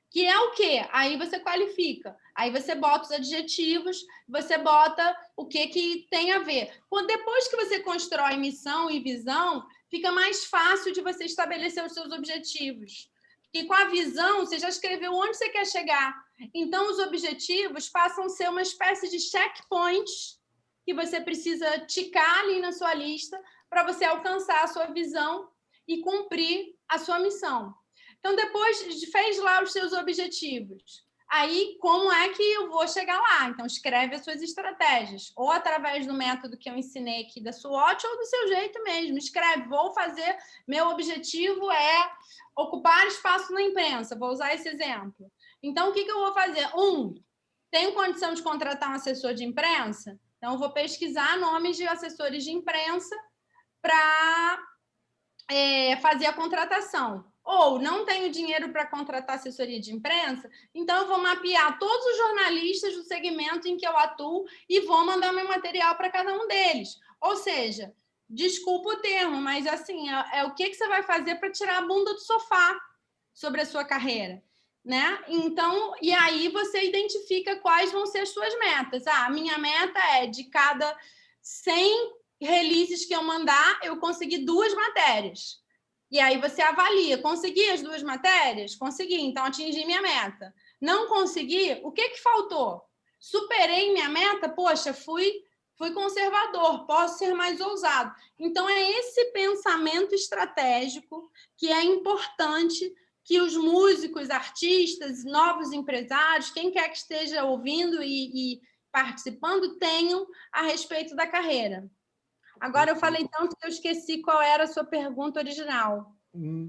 que é o quê? Aí você qualifica, aí você bota os adjetivos, você bota o que tem a ver. Depois que você constrói missão e visão, fica mais fácil de você estabelecer os seus objetivos. que com a visão você já escreveu onde você quer chegar. Então, os objetivos passam a ser uma espécie de checkpoints que você precisa ticar ali na sua lista para você alcançar a sua visão e cumprir a sua missão. Então, depois fez lá os seus objetivos. Aí, como é que eu vou chegar lá? Então, escreve as suas estratégias, ou através do método que eu ensinei aqui da SWOT, ou do seu jeito mesmo. Escreve, vou fazer, meu objetivo é ocupar espaço na imprensa, vou usar esse exemplo. Então, o que eu vou fazer? Tenho condição de contratar um assessor de imprensa? Então, eu vou pesquisar nomes de assessores de imprensa para fazer a contratação. Ou não tenho dinheiro para contratar assessoria de imprensa, então eu vou mapear todos os jornalistas do segmento em que eu atuo e vou mandar meu material para cada um deles. Ou seja, desculpa o termo, mas assim, é o que você vai fazer para tirar a bunda do sofá sobre a sua carreira, né? Então, e aí você identifica quais vão ser as suas metas. A minha meta é de cada 100 releases que eu mandar, eu conseguir 2 matérias. E aí você avalia, consegui as 2 matérias? Consegui, então atingi minha meta. Não consegui, o que faltou? Superei minha meta? Poxa, fui conservador, posso ser mais ousado. Então, é esse pensamento estratégico que é importante que os músicos, artistas, novos empresários, quem quer que esteja ouvindo e participando, tenham a respeito da carreira. Agora eu falei tanto que eu esqueci qual era a sua pergunta original.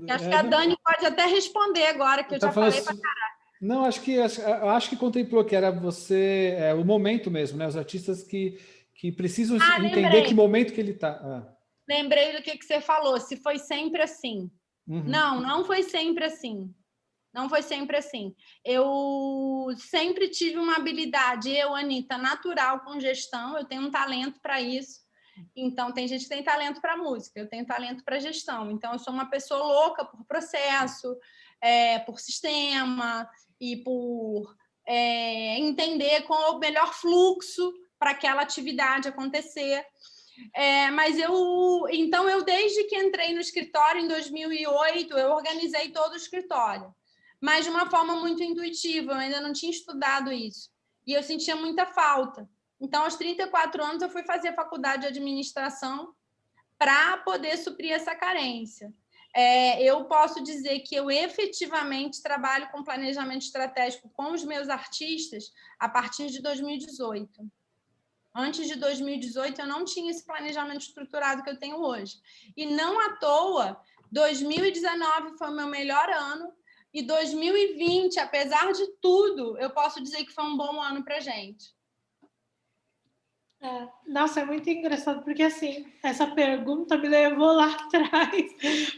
Acho que a Dani pode até responder agora, que eu já falei para caralho. Não, acho que contemplou que era você, o momento mesmo, né? Os artistas que precisam entender que momento que ele está. Lembrei do que você falou, se foi sempre assim. Uhum. Não foi sempre assim. Não foi sempre assim. Eu sempre tive uma habilidade, Anitta, natural com gestão, eu tenho um talento para isso. Então, tem gente que tem talento para música, eu tenho talento para gestão. Então, eu sou uma pessoa louca por processo, por sistema e por entender qual é o melhor fluxo para aquela atividade acontecer. Mas então, desde que entrei no escritório em 2008, eu organizei todo o escritório, mas de uma forma muito intuitiva, eu ainda não tinha estudado isso. E eu sentia muita falta. Então, aos 34 anos, eu fui fazer faculdade de administração para poder suprir essa carência. Eu posso dizer que eu efetivamente trabalho com planejamento estratégico com os meus artistas a partir de 2018. Antes de 2018, eu não tinha esse planejamento estruturado que eu tenho hoje. E não à toa, 2019 foi o meu melhor ano e 2020, apesar de tudo, eu posso dizer que foi um bom ano para a gente. Nossa, é muito engraçado, porque assim, essa pergunta me levou lá atrás,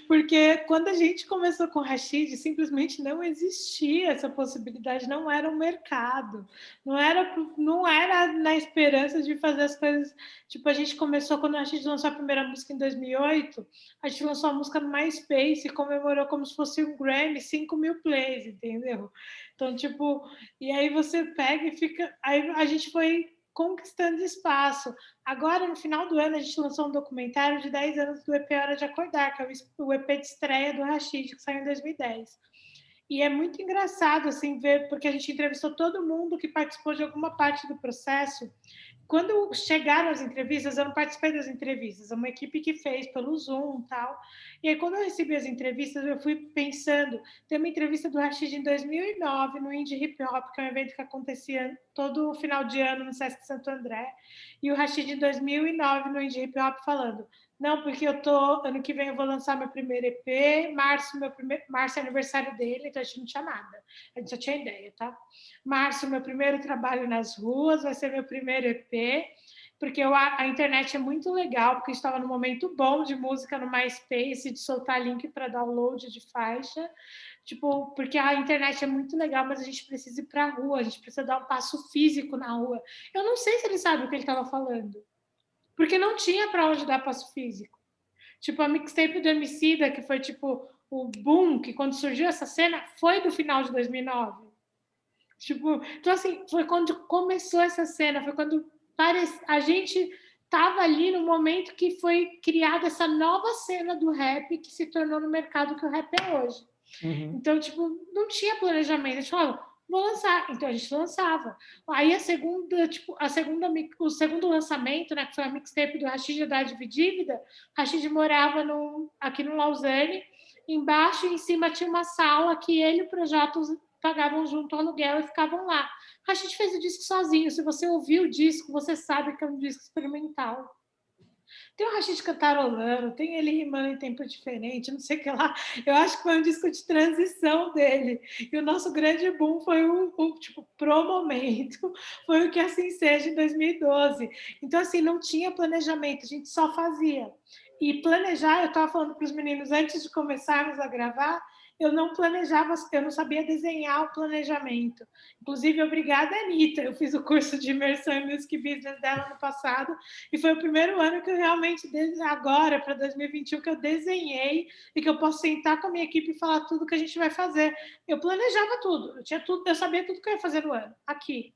porque quando a gente começou com o Rashid, simplesmente não existia essa possibilidade, não era um mercado, não era na esperança de fazer as coisas, tipo, a gente começou, quando a Rashid lançou a primeira música em 2008, a gente lançou a música no MySpace e comemorou como se fosse um Grammy, 5.000 plays, entendeu? Então, tipo, e aí você pega e fica, aí a gente foi conquistando espaço. Agora, no final do ano, a gente lançou um documentário de 10 anos do EP Hora de Acordar, que é o EP de estreia do Rashid, que saiu em 2010. E é muito engraçado assim ver, porque a gente entrevistou todo mundo que participou de alguma parte do processo. Quando chegaram as entrevistas, eu não participei das entrevistas, é uma equipe que fez pelo Zoom e tal. E aí, quando eu recebi as entrevistas, eu fui pensando, tem uma entrevista do Rashid em 2009, no Indie Hip Hop, que é um evento que acontecia todo final de ano no Sesc Santo André, e o Rashid em 2009, no Indie Hip Hop, falando, não, porque ano que vem eu vou lançar meu primeiro EP, março é aniversário dele, então a gente não tinha nada, a gente só tinha ideia, tá? Março, meu primeiro trabalho nas ruas, vai ser meu primeiro EP, porque a internet é muito legal, porque estava num momento bom de música no MySpace, de soltar link para download de faixa, tipo, porque a internet é muito legal, mas a gente precisa ir para a rua, a gente precisa dar um passo físico na rua. Eu não sei se ele sabe o que ele estava falando, porque não tinha para onde dar passo físico. Tipo, a mixtape do Emicida, que foi tipo o boom, que quando surgiu essa cena, foi do final de 2009. Tipo, então assim, foi quando começou essa cena, foi quando a gente estava ali no momento que foi criada essa nova cena do rap que se tornou no mercado que o rap é hoje. Uhum. Então, tipo, não tinha planejamento. A gente falava, vou lançar. Então, a gente lançava. Aí, o segundo lançamento, né, que foi a mixtape do Rashid Haddad de Dívida, Rashid morava aqui no Lausanne, embaixo e em cima tinha uma sala que ele e o Projeto pagavam junto o aluguel e ficavam lá. Rashid fez o disco sozinho. Se você ouvir o disco, você sabe que é um disco experimental. Tem o Rashid cantarolando, tem ele rimando em tempo diferente, não sei o que lá. Eu acho que foi um disco de transição dele. E o nosso grande boom foi tipo, pro momento. Foi o Que Assim Seja, em 2012. Então, assim, não tinha planejamento, a gente só fazia. E planejar, eu estava falando para os meninos antes de começarmos a gravar, eu não planejava, eu não sabia desenhar o planejamento. Inclusive, obrigada, Anitta. Eu fiz o curso de imersão em Music Business dela no passado e foi o primeiro ano que eu realmente, agora, para 2021, que eu desenhei e que eu posso sentar com a minha equipe e falar tudo que a gente vai fazer. Eu planejava tudo, eu sabia tudo que eu ia fazer no ano, aqui.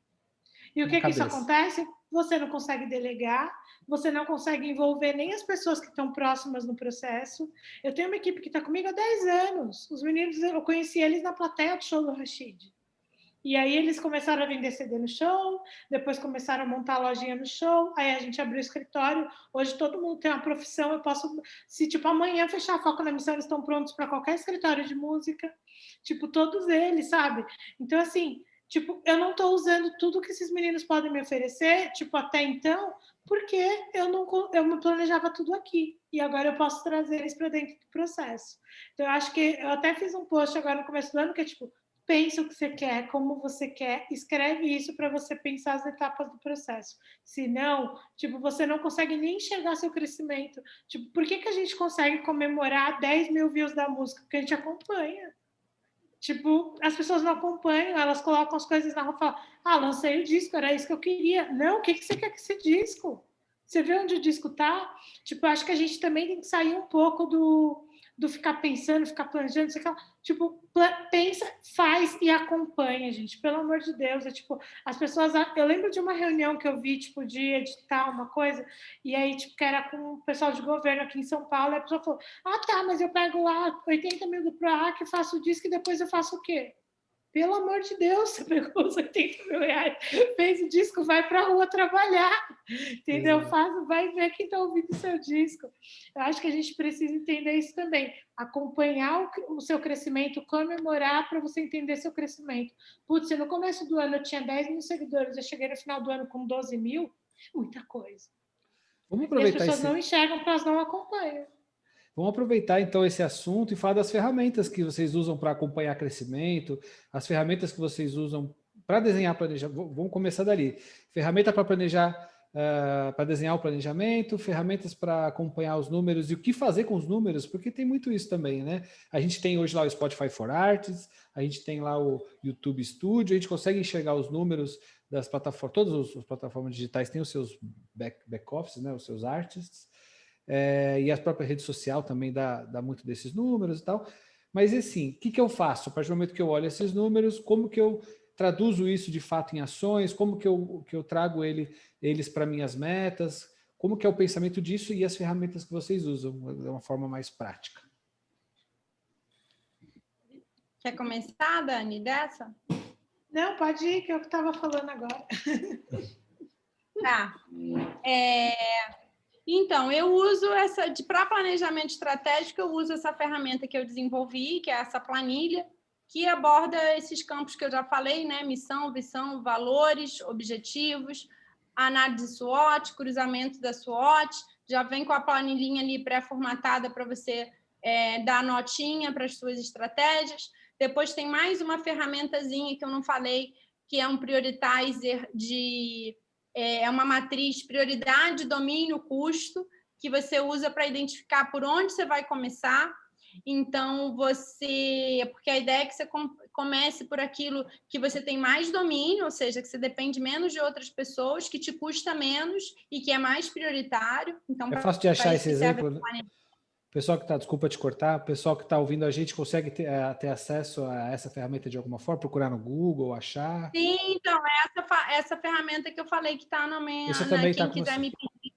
E o que isso acontece? Você não consegue delegar, você não consegue envolver nem as pessoas que estão próximas no processo. Eu tenho uma equipe que está comigo há 10 anos. Os meninos, eu conheci eles na plateia do show do Rashid. E aí eles começaram a vender CD no show, depois começaram a montar a lojinha no show, aí a gente abriu o escritório. Hoje todo mundo tem uma profissão, eu posso, se tipo amanhã fechar a Foco na Missão, eles estão prontos para qualquer escritório de música, tipo todos eles, sabe? Então assim, tipo, eu não estou usando tudo que esses meninos podem me oferecer, tipo, até então, porque eu me planejava tudo aqui. E agora eu posso trazer eles para dentro do processo. Então, eu acho que eu até fiz um post agora no começo do ano que é tipo, pensa o que você quer, como você quer, escreve isso para você pensar as etapas do processo. Senão, tipo, você não consegue nem enxergar seu crescimento. Tipo, por que a gente consegue comemorar 10 mil views da música? Porque a gente acompanha. Tipo, as pessoas não acompanham, elas colocam as coisas na rua e falam, lancei o disco, era isso que eu queria. Não, o que você quer com esse disco? Você vê onde o disco tá? Tipo, acho que a gente também tem que sair um pouco do ficar pensando, ficar planejando, sei lá. Tipo, pensa, faz e acompanha, gente. Pelo amor de Deus. É tipo, as pessoas... Eu lembro de uma reunião que eu vi, tipo, de editar uma coisa, e aí, tipo, que era com o pessoal de governo aqui em São Paulo, e a pessoa falou, tá, mas eu pego lá 80 mil do PROAC, faço o disco e depois eu faço o quê? Pelo amor de Deus, você pegou os 80 mil reais, fez o disco, vai para a rua trabalhar, entendeu? Vai ver quem está ouvindo o seu disco. Eu acho que a gente precisa entender isso também. Acompanhar o seu crescimento, comemorar para você entender seu crescimento. Putz, se no começo do ano eu tinha 10 mil seguidores, eu cheguei no final do ano com 12 mil, muita coisa. Vamos aproveitar e as pessoas não enxergam porque elas não acompanham. Vamos aproveitar então esse assunto e falar das ferramentas que vocês usam para acompanhar crescimento, as ferramentas que vocês usam para desenhar, planejar. Vamos começar dali. Ferramenta para planejar, para desenhar o planejamento, ferramentas para acompanhar os números e o que fazer com os números, porque tem muito isso também, né? A gente tem hoje lá o Spotify for Artists, a gente tem lá o YouTube Studio, a gente consegue enxergar os números das plataformas, todas as plataformas digitais têm os seus back-office, né? Os seus artists. E a própria rede social também dá muito desses números e tal. Mas, assim, o que eu faço? A partir do momento que eu olho esses números, como que eu traduzo isso de fato em ações? Como que eu trago eles para minhas metas? Como que é o pensamento disso e as ferramentas que vocês usam de uma forma mais prática? Quer começar, Dani, dessa? Não, pode ir, que eu estava falando agora. Tá. Então, eu uso para planejamento estratégico, eu uso essa ferramenta que eu desenvolvi, que é essa planilha, que aborda esses campos que eu já falei, né? Missão, visão, valores, objetivos, análise SWOT, cruzamento da SWOT, já vem com a planilhinha ali pré-formatada para você dar notinha para as suas estratégias. Depois tem mais uma ferramentazinha que eu não falei, que é um prioritizer é uma matriz prioridade, domínio, custo, que você usa para identificar por onde você vai começar. Então, porque a ideia é que você comece por aquilo que você tem mais domínio, ou seja, que você depende menos de outras pessoas, que te custa menos e que é mais prioritário. Então, é fácil de achar esse exemplo, né? Pessoal que está, desculpa te cortar, o pessoal que está ouvindo a gente consegue ter acesso a essa ferramenta de alguma forma, procurar no Google, achar? Sim, então, essa ferramenta que eu falei que está na minha... Você também quem tá quiser com me pedir.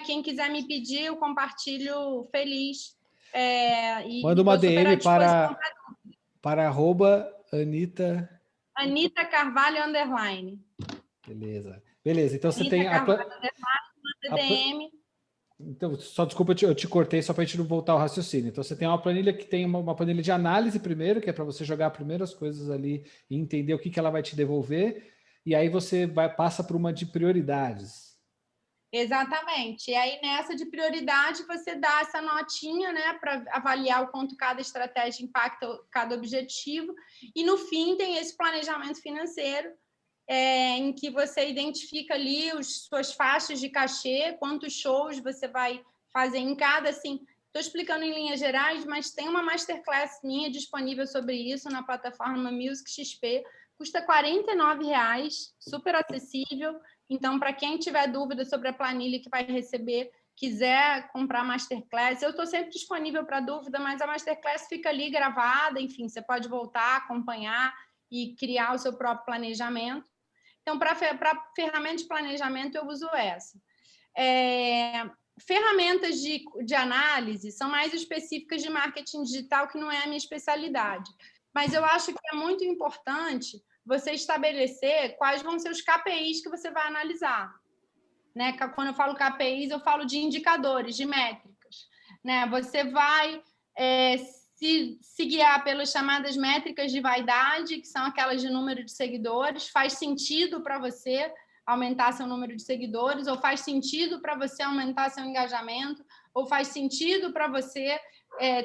Quem quiser me pedir, eu compartilho feliz. Manda uma tô super à DM disposição para @Anita. Anita Carvalho _. Beleza. Então você Anita tem Carvalho _, manda DM. Então, só desculpa, eu te cortei só para a gente não voltar ao raciocínio. Então, você tem uma planilha que tem uma planilha de análise primeiro, que é para você jogar primeiro as coisas ali e entender o que ela vai te devolver, e aí você passa por uma de prioridades. Exatamente. E aí, nessa de prioridade, você dá essa notinha, né, para avaliar o quanto cada estratégia impacta cada objetivo. E, no fim, tem esse planejamento financeiro, em que você identifica ali as suas faixas de cachê, quantos shows você vai fazer em cada, assim, estou explicando em linhas gerais, mas tem uma masterclass minha disponível sobre isso na plataforma Music XP, custa R$ 49,00, super acessível. Então, para quem tiver dúvida sobre a planilha que vai receber, quiser comprar masterclass, eu estou sempre disponível para dúvida, mas a masterclass fica ali gravada, enfim, você pode voltar, acompanhar e criar o seu próprio planejamento. Então, para ferramenta de planejamento, eu uso essa. Ferramentas de análise são mais específicas de marketing digital, que não é a minha especialidade. Mas eu acho que é muito importante você estabelecer quais vão ser os KPIs que você vai analisar. Né? Quando eu falo KPIs, eu falo de indicadores, de métricas. Né? Você vai se guiar pelas chamadas métricas de vaidade, que são aquelas de número de seguidores. Faz sentido para você aumentar seu número de seguidores, ou faz sentido para você aumentar seu engajamento, ou faz sentido para você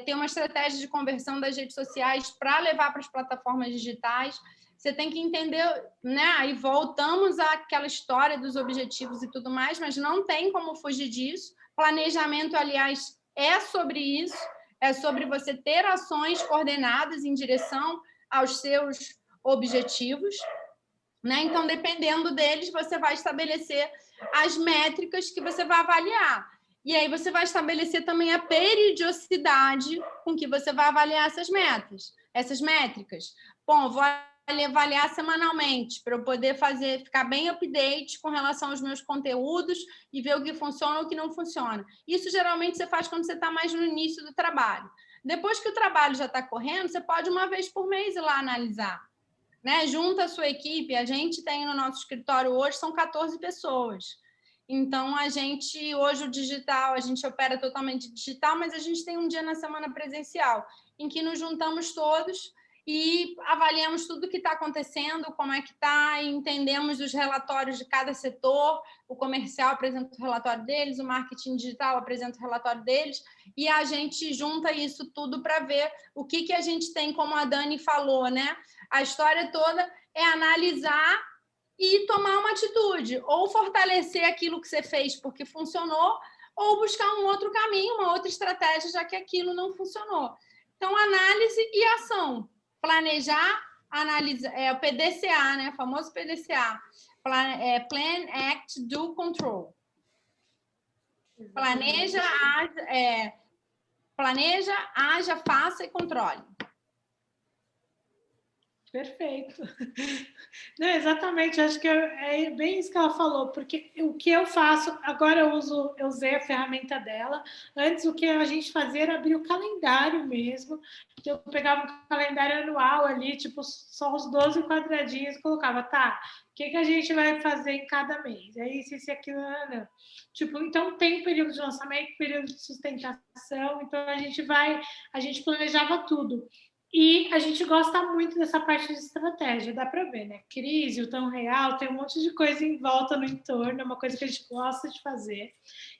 ter uma estratégia de conversão das redes sociais para levar para as plataformas digitais. Você tem que entender, né? Aí voltamos àquela história dos objetivos e tudo mais, mas não tem como fugir disso. Planejamento, aliás, é sobre isso. É sobre você ter ações coordenadas em direção aos seus objetivos, né? Então, dependendo deles, você vai estabelecer as métricas que você vai avaliar. E aí você vai estabelecer também a periodicidade com que você vai avaliar essas métricas. Bom, vou avaliar semanalmente para eu poder ficar bem update com relação aos meus conteúdos e ver o que funciona ou o que não funciona. Isso geralmente você faz quando você está mais no início do trabalho. Depois que o trabalho já está correndo, você pode uma vez por mês ir lá analisar. Né? Junta a sua equipe, a gente tem no nosso escritório hoje, são 14 pessoas. Então, a gente, hoje o digital, a gente opera totalmente digital, mas a gente tem um dia na semana presencial, em que nos juntamos todos e avaliamos tudo o que está acontecendo, como é que está, e entendemos os relatórios de cada setor. O comercial apresenta o relatório deles, o marketing digital apresenta o relatório deles, e a gente junta isso tudo para ver o que a gente tem, como a Dani falou, né? A história toda é analisar e tomar uma atitude, ou fortalecer aquilo que você fez porque funcionou, ou buscar um outro caminho, uma outra estratégia, já que aquilo não funcionou. Então, análise e ação. Planejar, analisar, o PDCA, né? O famoso PDCA. Plan, Act, Do, Control. Planeja, haja, faça e controle. Perfeito. Não, exatamente, acho que é bem isso que ela falou, porque o que eu faço, agora eu usei a ferramenta dela, antes o que a gente fazia era abrir o calendário mesmo, eu pegava um calendário anual ali, tipo, só os 12 quadradinhos, e colocava, tá, o que a gente vai fazer em cada mês? É isso, aquilo, não. Tipo, então tem período de lançamento, período de sustentação, então a gente planejava tudo. E a gente gosta muito dessa parte de estratégia, dá para ver, né? Crise, o tão real, tem um monte de coisa em volta no entorno, é uma coisa que a gente gosta de fazer.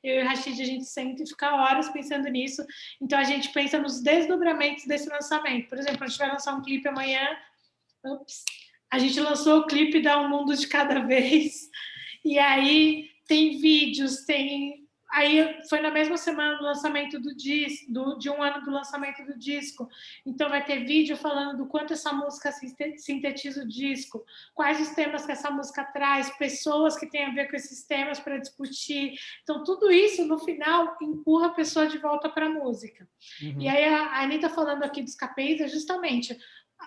Eu e o Rashid, a gente senta e fica horas pensando nisso, então a gente pensa nos desdobramentos desse lançamento. Por exemplo, a gente vai lançar um clipe amanhã, a gente lançou o clipe Dá um Mundo de Cada Vez, e aí tem vídeos, Aí foi na mesma semana do lançamento do disco, de um ano do lançamento do disco. Então vai ter vídeo falando do quanto essa música sintetiza o disco, quais os temas que essa música traz, pessoas que têm a ver com esses temas para discutir. Então tudo isso, no final, empurra a pessoa de volta para a música. Uhum. E aí a Anita falando aqui dos KPIs, é justamente...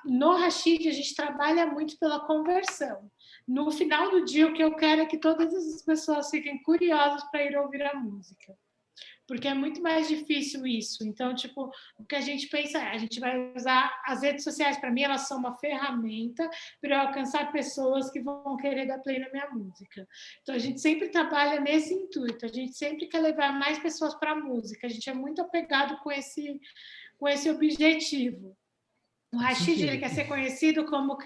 No Rashid, a gente trabalha muito pela conversão. No final do dia, o que eu quero é que todas as pessoas fiquem curiosas para ir ouvir a música. porque é muito mais difícil isso. Então, tipo, o que a gente pensa é, a gente vai usar as redes sociais, para mim, elas são uma ferramenta para eu alcançar pessoas que vão querer dar play na minha música. Então, a gente sempre trabalha nesse intuito, a gente sempre quer levar mais pessoas para a música, a gente é muito apegado com esse objetivo. O Rashid, ele quer ser conhecido como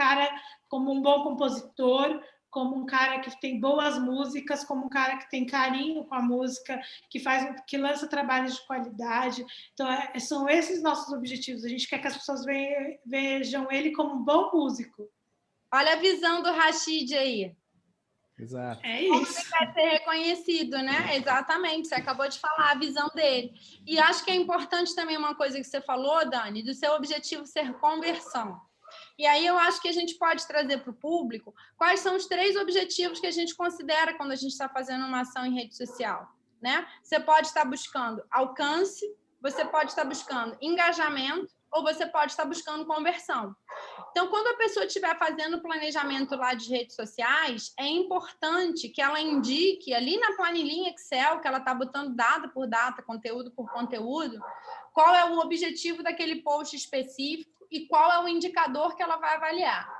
como um bom compositor, como um cara que tem boas músicas, como um cara que tem carinho com a música, que lança trabalhos de qualidade. Então, são esses nossos objetivos. A gente quer que as pessoas vejam ele como um bom músico. Olha a visão do Rashid aí. Exato. É isso. Ele quer ser reconhecido, né? Exatamente, você acabou de falar a visão dele. E acho que é importante também uma coisa que você falou, Dani, do seu objetivo ser conversão. E aí eu acho que a gente pode trazer para o público quais são os 3 objetivos que a gente considera quando a gente está fazendo uma ação em rede social, né? Você pode estar buscando alcance, você pode estar buscando engajamento ou você pode estar buscando conversão. Então, quando a pessoa estiver fazendo o planejamento lá de redes sociais, é importante que ela indique ali na planilhinha Excel, que ela está botando data por data, conteúdo por conteúdo, qual é o objetivo daquele post específico e qual é o indicador que ela vai avaliar.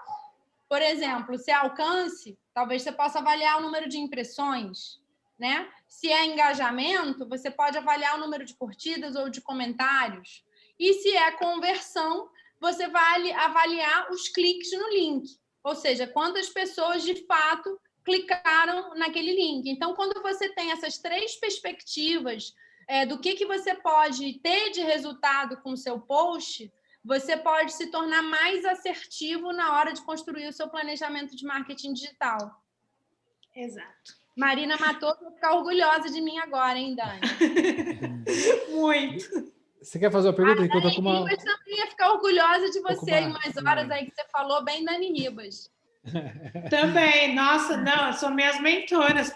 Por exemplo, se é alcance, talvez você possa avaliar o número de impressões, né? Se é engajamento, você pode avaliar o número de curtidas ou de comentários. E se é conversão, você vai avaliar os cliques no link, ou seja, quantas pessoas de fato clicaram naquele link. Então, quando você tem essas 3 perspectivas do que você pode ter de resultado com o seu post, você pode se tornar mais assertivo na hora de construir o seu planejamento de marketing digital. Exato. Marina Matoso vai ficar orgulhosa de mim agora, hein, Dani? Muito. Você quer fazer uma pergunta? Eu tô com uma... Ribas também ia ficar orgulhosa de você em umas horas aí que você falou, bem Dani Ribas. Também, nossa, não, são minhas mentoras.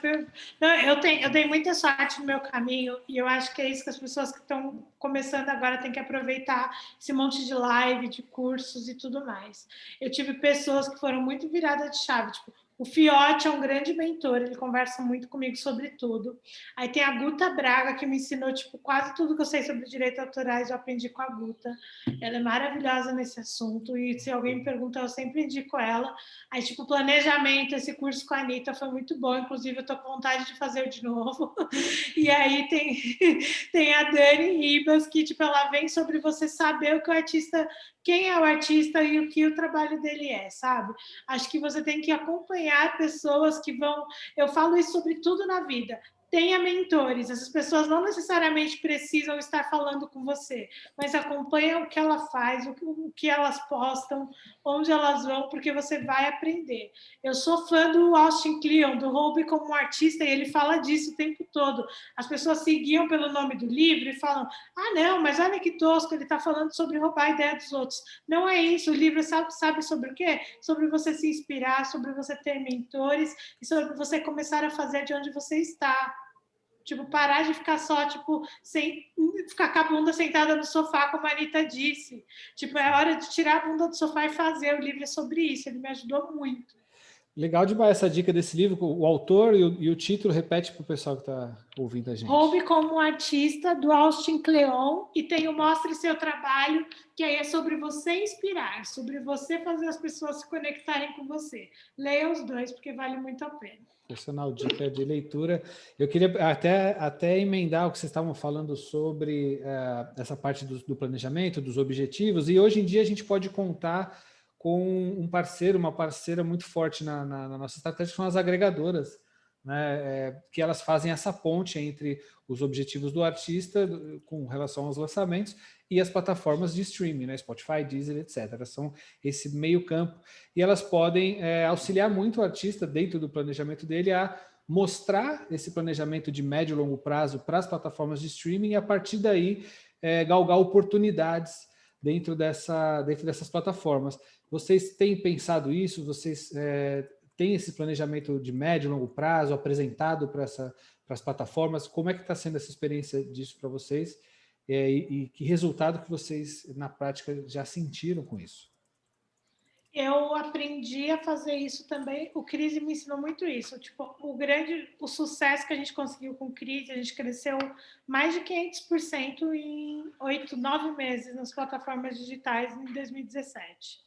Não, eu dei muita sorte no meu caminho e eu acho que é isso que as pessoas que estão começando agora têm que aproveitar esse monte de live, de cursos e tudo mais. Eu tive pessoas que foram muito viradas de chave, tipo, o Fiote é um grande mentor, ele conversa muito comigo sobre tudo. Aí tem a Guta Braga, que me ensinou tipo, quase tudo que eu sei sobre direitos autorais, eu aprendi com a Guta. Ela é maravilhosa nesse assunto, e se alguém me pergunta, eu sempre indico ela. Aí, tipo, planejamento, esse curso com a Anitta foi muito bom, inclusive eu tô com vontade de fazer de novo. E aí tem a Dani Ribas, que tipo, ela vem sobre você saber o que o artista, quem é o artista e o que o trabalho dele é, sabe? Acho que você tem que acompanhar pessoas que vão... Eu falo isso sobre tudo na vida. Tenha mentores, essas pessoas não necessariamente precisam estar falando com você, mas acompanha o que ela faz, o que elas postam, onde elas vão, porque você vai aprender. Eu sou fã do Austin Kleon, do Roube como um artista, e ele fala disso o tempo todo. As pessoas seguiam pelo nome do livro e falam, ah, não, mas olha que tosco, ele está falando sobre roubar a ideia dos outros. Não é isso, o livro sabe sobre o quê? Sobre você se inspirar, sobre você ter mentores e sobre você começar a fazer de onde você está. Tipo, parar de ficar só, tipo, sem ficar com a bunda sentada no sofá, como a Anitta disse. Tipo, é hora de tirar a bunda do sofá e fazer. O livro é sobre isso, ele me ajudou muito. Legal demais essa dica desse livro, o autor e o título, repete para o pessoal que está ouvindo a gente. Roube como um artista, do Austin Kleon, e tem o Mostre Seu Trabalho, que aí é sobre você inspirar, sobre você fazer as pessoas se conectarem com você. Leia os 2, porque vale muito a pena. Personal dica de leitura. Eu queria até emendar o que vocês estavam falando sobre essa parte do planejamento, dos objetivos, e hoje em dia a gente pode contar com um parceiro, uma parceira muito forte na nossa estratégia, que são as agregadoras, né, que elas fazem essa ponte entre os objetivos do artista com relação aos lançamentos e as plataformas de streaming, né, Spotify, Deezer, etc. Elas são esse meio campo e elas podem auxiliar muito o artista dentro do planejamento dele a mostrar esse planejamento de médio e longo prazo para as plataformas de streaming e a partir daí galgar oportunidades dentro dessas plataformas. Vocês têm pensado isso? Vocês têm esse planejamento de médio e longo prazo apresentado para as plataformas? Como é que está sendo essa experiência disso para vocês? E que resultado que vocês, na prática, já sentiram com isso? Eu aprendi a fazer isso também. O Crise me ensinou muito isso. Tipo, o sucesso que a gente conseguiu com o Crise, a gente cresceu mais de 500% em 8, 9 meses nas plataformas digitais em 2017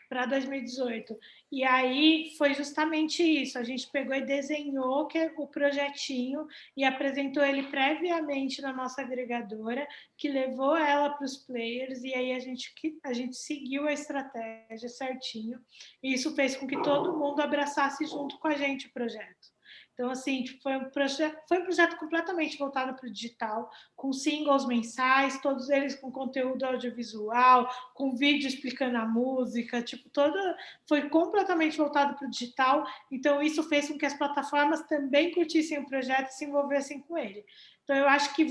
para 2018. E aí foi justamente isso. A gente pegou e desenhou o projetinho e apresentou ele previamente na nossa agregadora, que levou ela para os players, e aí a gente seguiu a estratégia certinho, e isso fez com que todo mundo abraçasse junto com a gente o projeto. Então, assim, foi um projeto completamente voltado para o digital, com singles mensais, todos eles com conteúdo audiovisual, com vídeo explicando a música, tipo, foi completamente voltado para o digital. Então, isso fez com que as plataformas também curtissem o projeto e se envolvessem com ele. Então, eu acho que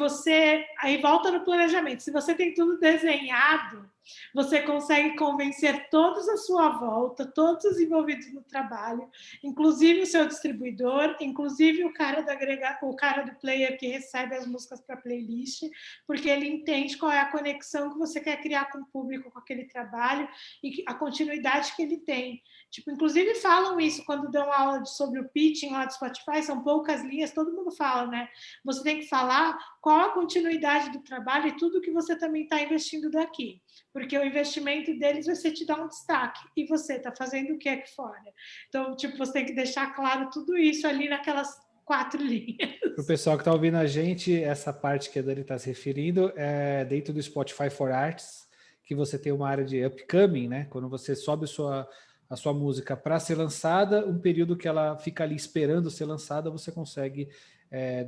aí volta no planejamento. Se você tem tudo desenhado, você consegue convencer todos à sua volta, todos os envolvidos no trabalho, inclusive o seu distribuidor, inclusive o cara do player que recebe as músicas para a playlist, porque ele entende qual é a conexão que você quer criar com o público, com aquele trabalho e a continuidade que ele tem. Tipo, inclusive falam isso quando dão aula sobre o pitching lá do Spotify, são poucas linhas, todo mundo fala, né? Você tem que falar qual a continuidade do trabalho e tudo que você também está investindo daqui, porque o investimento deles vai ser te dar um destaque, e você está fazendo o que aqui fora? Então, tipo, você tem que deixar claro tudo isso ali naquelas 4 linhas. Para o pessoal que está ouvindo a gente, essa parte que a Dani está se referindo é dentro do Spotify for Arts, que você tem uma área de upcoming, né? Quando você sobe a sua música para ser lançada, um período que ela fica ali esperando ser lançada, você consegue,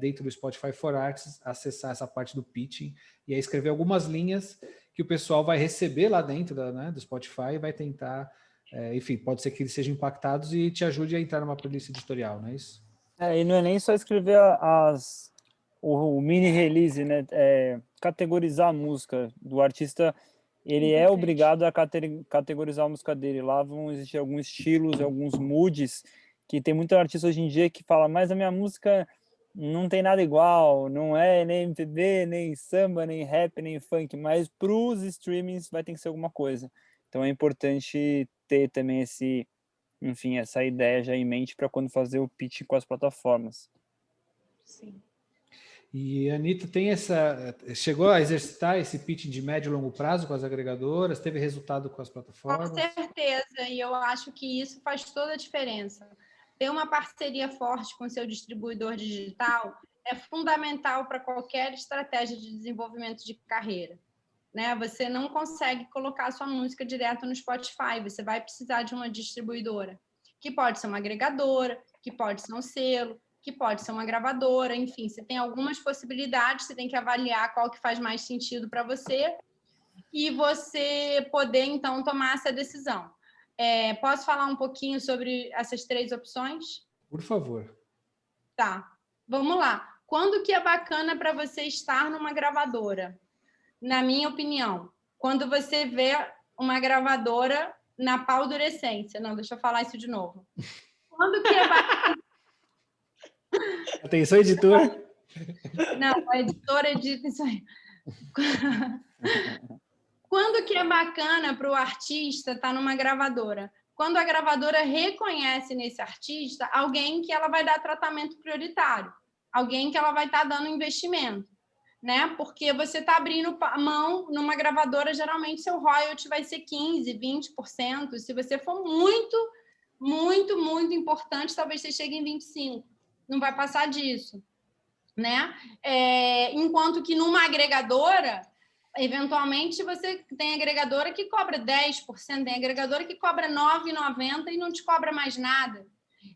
dentro do Spotify for Arts, acessar essa parte do pitching e aí escrever algumas linhas que o pessoal vai receber lá dentro do Spotify e vai tentar, enfim, pode ser que eles sejam impactados e te ajude a entrar numa playlist editorial, não é isso? E não é nem só escrever o mini release, né? Categorizar a música do artista. Ele é obrigado a categorizar a música dele. Lá vão existir alguns estilos, alguns moods, que tem muito artista hoje em dia que fala, mas a minha música não tem nada igual, não é nem MPB, nem samba, nem rap, nem funk, mas para os streamings vai ter que ser alguma coisa. Então é importante ter também essa ideia já em mente para quando fazer o pitch com as plataformas. Sim. E a Anitta chegou a exercitar esse pitch de médio e longo prazo com as agregadoras? Teve resultado com as plataformas? Com certeza, e eu acho que isso faz toda a diferença. Ter uma parceria forte com o seu distribuidor digital é fundamental para qualquer estratégia de desenvolvimento de carreira, né? Você não consegue colocar a sua música direto no Spotify, você vai precisar de uma distribuidora, que pode ser uma agregadora, que pode ser um selo, que pode ser uma gravadora, enfim, você tem algumas possibilidades, você tem que avaliar qual que faz mais sentido para você e você poder, então, tomar essa decisão. Posso falar um pouquinho sobre essas 3 opções? Por favor. Tá, vamos lá. Quando que é bacana para você estar numa gravadora? Na minha opinião, quando você vê uma gravadora na paldurecência. Não, deixa eu falar isso de novo. Quando que é bacana... Atenção, editor. Não, a editora edita isso aí. Quando que é bacana para o artista estar numa gravadora? Quando a gravadora reconhece nesse artista alguém que ela vai dar tratamento prioritário, alguém que ela vai estar dando investimento, né? Porque você está abrindo mão numa gravadora, geralmente seu royalty vai ser 15%, 20%. Se você for muito, muito, muito importante, talvez você chegue em 25%. Não vai passar disso, né? Enquanto que numa agregadora, eventualmente você tem agregadora que cobra 10%, tem agregadora que cobra 9,90% e não te cobra mais nada.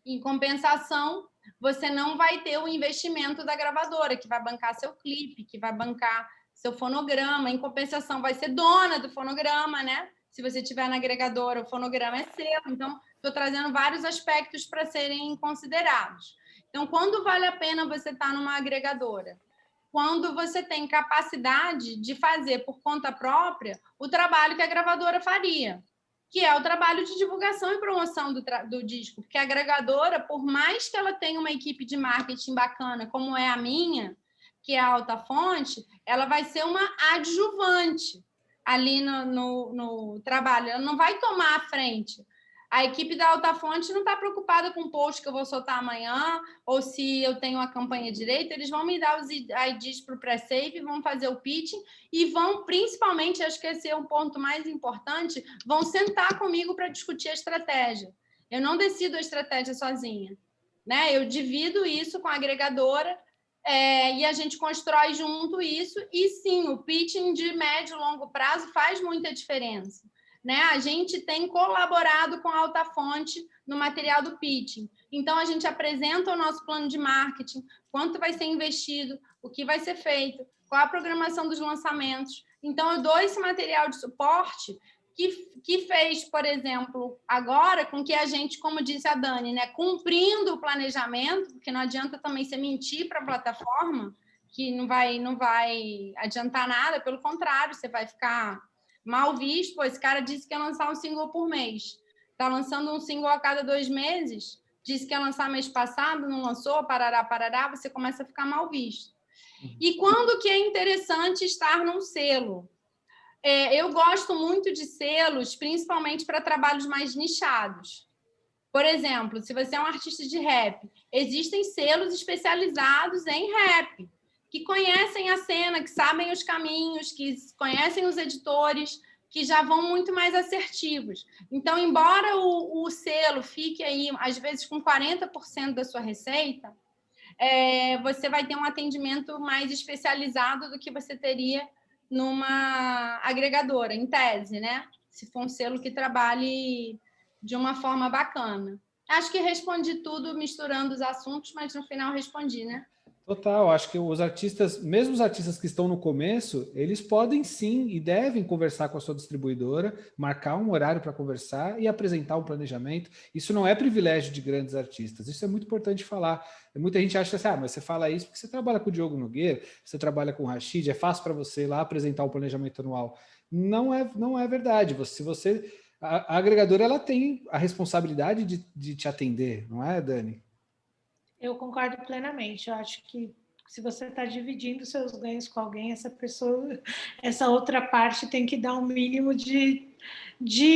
Em compensação, você não vai ter o investimento da gravadora, que vai bancar seu clipe, que vai bancar seu fonograma. Em compensação, vai ser dona do fonograma, né? Se você tiver na agregadora, o fonograma é seu. Então, estou trazendo vários aspectos para serem considerados. Então, quando vale a pena você estar numa agregadora? Quando você tem capacidade de fazer por conta própria o trabalho que a gravadora faria, que é o trabalho de divulgação e promoção do disco. Porque a agregadora, por mais que ela tenha uma equipe de marketing bacana, como é a minha, que é a Alta Fonte, ela vai ser uma adjuvante. ali no trabalho, ela não vai tomar a frente. A equipe da Alta-Fonte não está preocupada com o post que eu vou soltar amanhã, ou se eu tenho a campanha direito, eles vão me dar os IDs para o pré-save, vão fazer o pitching e vão, principalmente, acho que esse é o ponto mais importante, vão sentar comigo para discutir a estratégia. Eu não decido a estratégia sozinha, né? Eu divido isso com a agregadora e a gente constrói junto isso, e sim, o pitching de médio e longo prazo faz muita diferença. Né? A gente tem colaborado com a Alta-Fonte no material do pitching. Então, a gente apresenta o nosso plano de marketing, quanto vai ser investido, o que vai ser feito, qual a programação dos lançamentos. Então, eu dou esse material de suporte que fez, por exemplo, agora com que a gente, como disse a Dani, né, cumprindo o planejamento, porque não adianta também você mentir para a plataforma, que não vai adiantar nada, pelo contrário, você vai ficar mal visto. Pô, esse cara disse que ia lançar um single por mês. Está lançando um single a cada 2 meses. Disse que ia lançar mês passado, não lançou, parará, você começa a ficar mal visto. E quando que é interessante estar num selo? Eu gosto muito de selos, principalmente para trabalhos mais nichados. Por exemplo, se você é um artista de rap, existem selos especializados em rap, que conhecem a cena, que sabem os caminhos, que conhecem os editores, que já vão muito mais assertivos. Então, embora o selo fique aí, às vezes, com 40% da sua receita, você vai ter um atendimento mais especializado do que você teria numa agregadora, em tese, né? Se for um selo que trabalhe de uma forma bacana. Acho que respondi tudo misturando os assuntos, mas no final respondi, né? Total, acho que os artistas, mesmo os artistas que estão no começo, eles podem sim e devem conversar com a sua distribuidora, marcar um horário para conversar e apresentar um planejamento. Isso não é privilégio de grandes artistas, isso é muito importante falar. Muita gente acha assim, mas você fala isso porque você trabalha com o Diogo Nogueira, você trabalha com o Rashid, é fácil para você ir lá apresentar o planejamento anual. Não é verdade. A agregadora ela tem a responsabilidade de te atender, não é, Dani? Eu concordo plenamente. Eu acho que se você está dividindo seus ganhos com alguém, essa outra parte tem que dar um mínimo de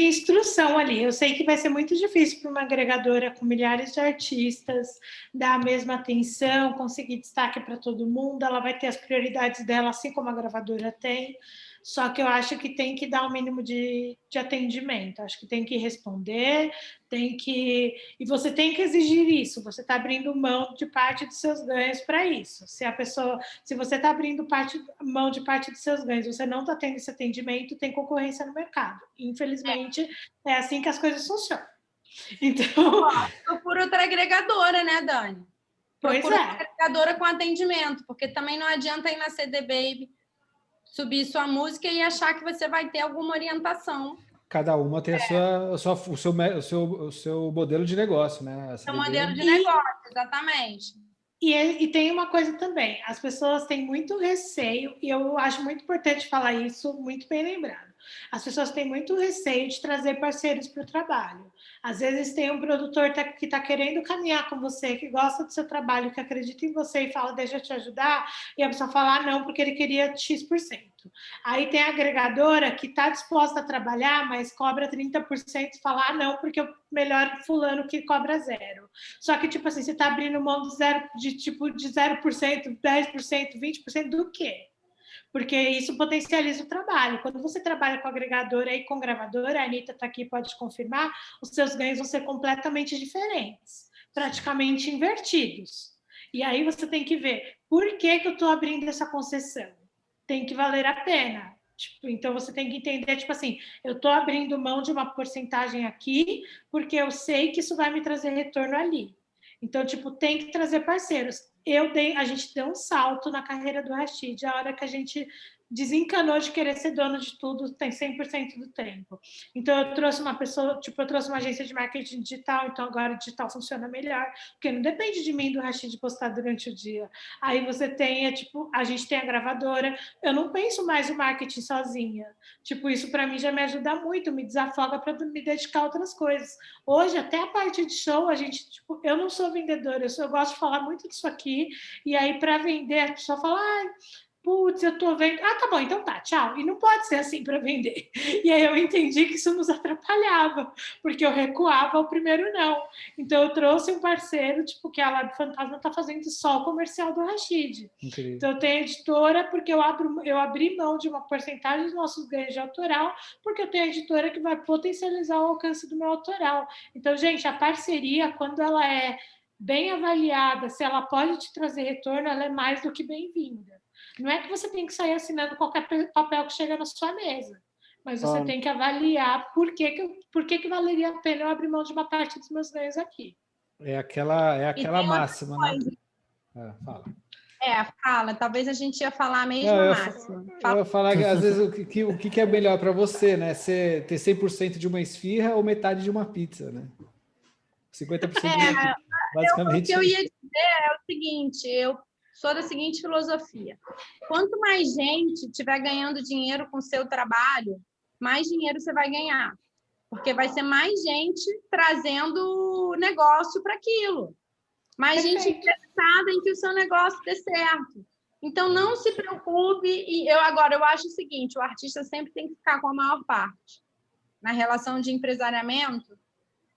instrução ali. Eu sei que vai ser muito difícil para uma agregadora com milhares de artistas dar a mesma atenção, conseguir destaque para todo mundo. Ela vai ter as prioridades dela, assim como a gravadora tem. Só que eu acho que tem que dar um mínimo de atendimento. Acho que tem que responder, e você tem que exigir isso. Você está abrindo mão de parte dos seus ganhos para isso. Se você está abrindo mão de parte dos seus ganhos, você não está tendo esse atendimento, tem concorrência no mercado. Infelizmente, é assim que as coisas funcionam. Então, procura outra agregadora, né, Dani? Procura outra agregadora com atendimento, porque também não adianta ir na CD Baby, subir sua música e achar que você vai ter alguma orientação. Cada uma tem o seu modelo de negócio, né? Seu modelo de negócio, exatamente. E tem uma coisa também, as pessoas têm muito receio, e eu acho muito importante falar isso, muito bem lembrado. As pessoas têm muito receio de trazer parceiros para o trabalho. Às vezes tem um produtor que está querendo caminhar com você, que gosta do seu trabalho, que acredita em você e fala, deixa eu te ajudar, e a pessoa fala, não, porque ele queria X%. Aí tem a agregadora que está disposta a trabalhar, mas cobra 30% e fala, não, porque o melhor fulano que cobra 0%. Só que, tipo assim, você está abrindo mão de 0%, 10%, 20% do quê? Porque isso potencializa o trabalho. Quando você trabalha com agregadora e com gravadora, a Anitta está aqui, pode confirmar, os seus ganhos vão ser completamente diferentes, praticamente invertidos. E aí você tem que ver, por que eu estou abrindo essa concessão? Tem que valer a pena. Então, você tem que entender, tipo assim, eu estou abrindo mão de uma porcentagem aqui, porque eu sei que isso vai me trazer retorno ali. Então, tipo, tem que trazer parceiros. A gente deu um salto na carreira do Rashid, a hora que a gente desencanou de querer ser dono de tudo, tem 100% do tempo. Então, eu trouxe uma pessoa, eu trouxe uma agência de marketing digital, então agora o digital funciona melhor, porque não depende de mim, do Rashid, postar durante o dia. Aí você tem, a gente tem a gravadora, eu não penso mais o marketing sozinha. Isso para mim já me ajuda muito, me desafoga para me dedicar a outras coisas. Hoje, até a parte de show, eu não sou vendedora, eu gosto de falar muito disso aqui, e aí para vender, a pessoa fala, putz, eu tô vendo. Ah, tá bom, então tá, tchau. E não pode ser assim para vender. E aí eu entendi que isso nos atrapalhava, porque eu recuava ao primeiro não. Então eu trouxe um parceiro, tipo, que a Lab Fantasma tá fazendo só o comercial do Rashid. Incrível. Então eu tenho editora, porque eu abri mão de uma porcentagem dos nossos ganhos de autoral, porque eu tenho editora que vai potencializar o alcance do meu autoral. Então, gente, a parceria, quando ela é bem avaliada, se ela pode te trazer retorno, ela é mais do que bem-vinda. Não é que você tem que sair assinando qualquer papel que chega na sua mesa, mas você tem que avaliar por que valeria a pena eu abrir mão de uma parte dos meus ganhos aqui. É aquela máxima, né? Fala. Fala. Talvez a gente ia falar a mesma máxima. Eu ia falar que, às vezes, o que é melhor para você, né? Ter 100% de uma esfirra ou metade de uma pizza, né? 50% de uma pizza. Basicamente. O que eu ia dizer é o seguinte, eu sou da seguinte filosofia. Quanto mais gente estiver ganhando dinheiro com o seu trabalho, mais dinheiro você vai ganhar. Porque vai ser mais gente trazendo negócio para aquilo. Mais gente interessada em que o seu negócio dê certo. Então, não se preocupe. Eu acho o seguinte, o artista sempre tem que ficar com a maior parte. Na relação de empresariamento,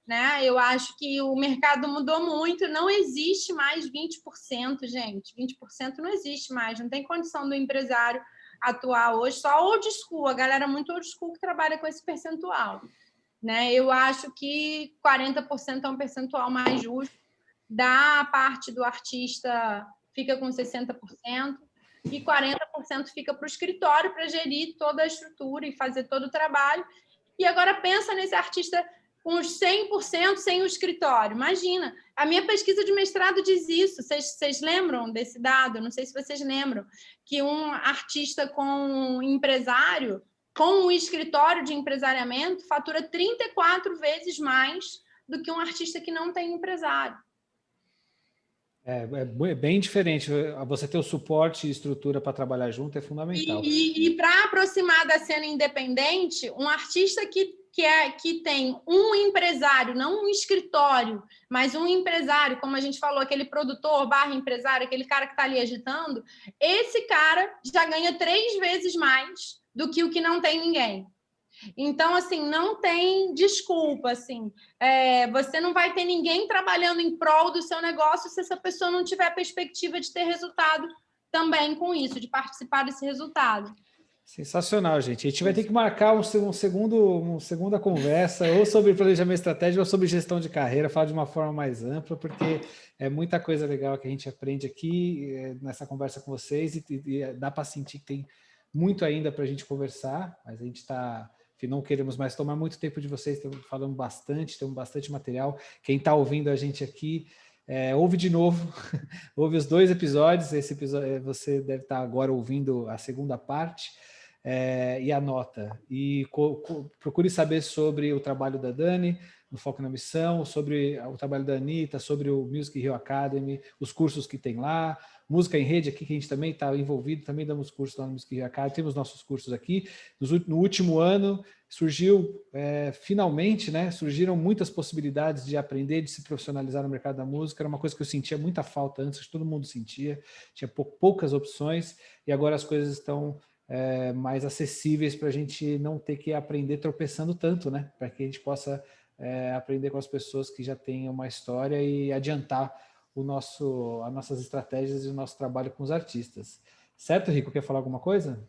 né? Eu acho que o mercado mudou muito, não existe mais 20%, gente. 20% não existe mais, não tem condição do empresário atuar hoje, só old school, a galera muito old school que trabalha com esse percentual. Né? Eu acho que 40% é um percentual mais justo, da parte do artista fica com 60% e 40% fica para o escritório para gerir toda a estrutura e fazer todo o trabalho. E agora pensa nesse artista com os 100% sem o escritório. Imagina, a minha pesquisa de mestrado diz isso. Vocês lembram desse dado? Não sei se vocês lembram, que um artista com um empresário, com um escritório de empresariamento, fatura 34 vezes mais do que um artista que não tem empresário. É bem diferente. Você ter o suporte e estrutura para trabalhar junto é fundamental. E para aproximar da cena independente, um artista que tem um empresário, não um escritório, mas um empresário, como a gente falou, aquele produtor / empresário, aquele cara que está ali agitando, esse cara já ganha 3 vezes mais do que o que não tem ninguém. Então, assim, não tem desculpa, assim. Você não vai ter ninguém trabalhando em prol do seu negócio se essa pessoa não tiver perspectiva de ter resultado também com isso, de participar desse resultado. Sensacional, gente. A gente vai ter que marcar uma segunda conversa, ou sobre planejamento estratégico, ou sobre gestão de carreira, falar de uma forma mais ampla, porque é muita coisa legal que a gente aprende aqui nessa conversa com vocês, e dá para sentir que tem muito ainda para a gente conversar, mas a gente está... não queremos mais tomar muito tempo de vocês, estamos falando bastante, temos bastante material. Quem está ouvindo a gente aqui, ouve de novo, ouve os 2 episódios. Esse episódio você deve estar agora ouvindo a segunda parte, e anota. E procure saber sobre o trabalho da Dani, no Foco na Missão, sobre o trabalho da Anitta, sobre o Music Rio Academy, os cursos que tem lá, Música em Rede aqui, que a gente também está envolvido, também damos cursos lá no Music Rio Academy, temos nossos cursos aqui. No último ano surgiu, finalmente, né, surgiram muitas possibilidades de aprender, de se profissionalizar no mercado da música. Era uma coisa que eu sentia muita falta antes, que todo mundo sentia, tinha poucas opções, e agora as coisas estão mais acessíveis para a gente não ter que aprender tropeçando tanto, né? Para que a gente possa aprender com as pessoas que já têm uma história e adiantar as nossas estratégias e o nosso trabalho com os artistas. Certo, Rico? Quer falar alguma coisa?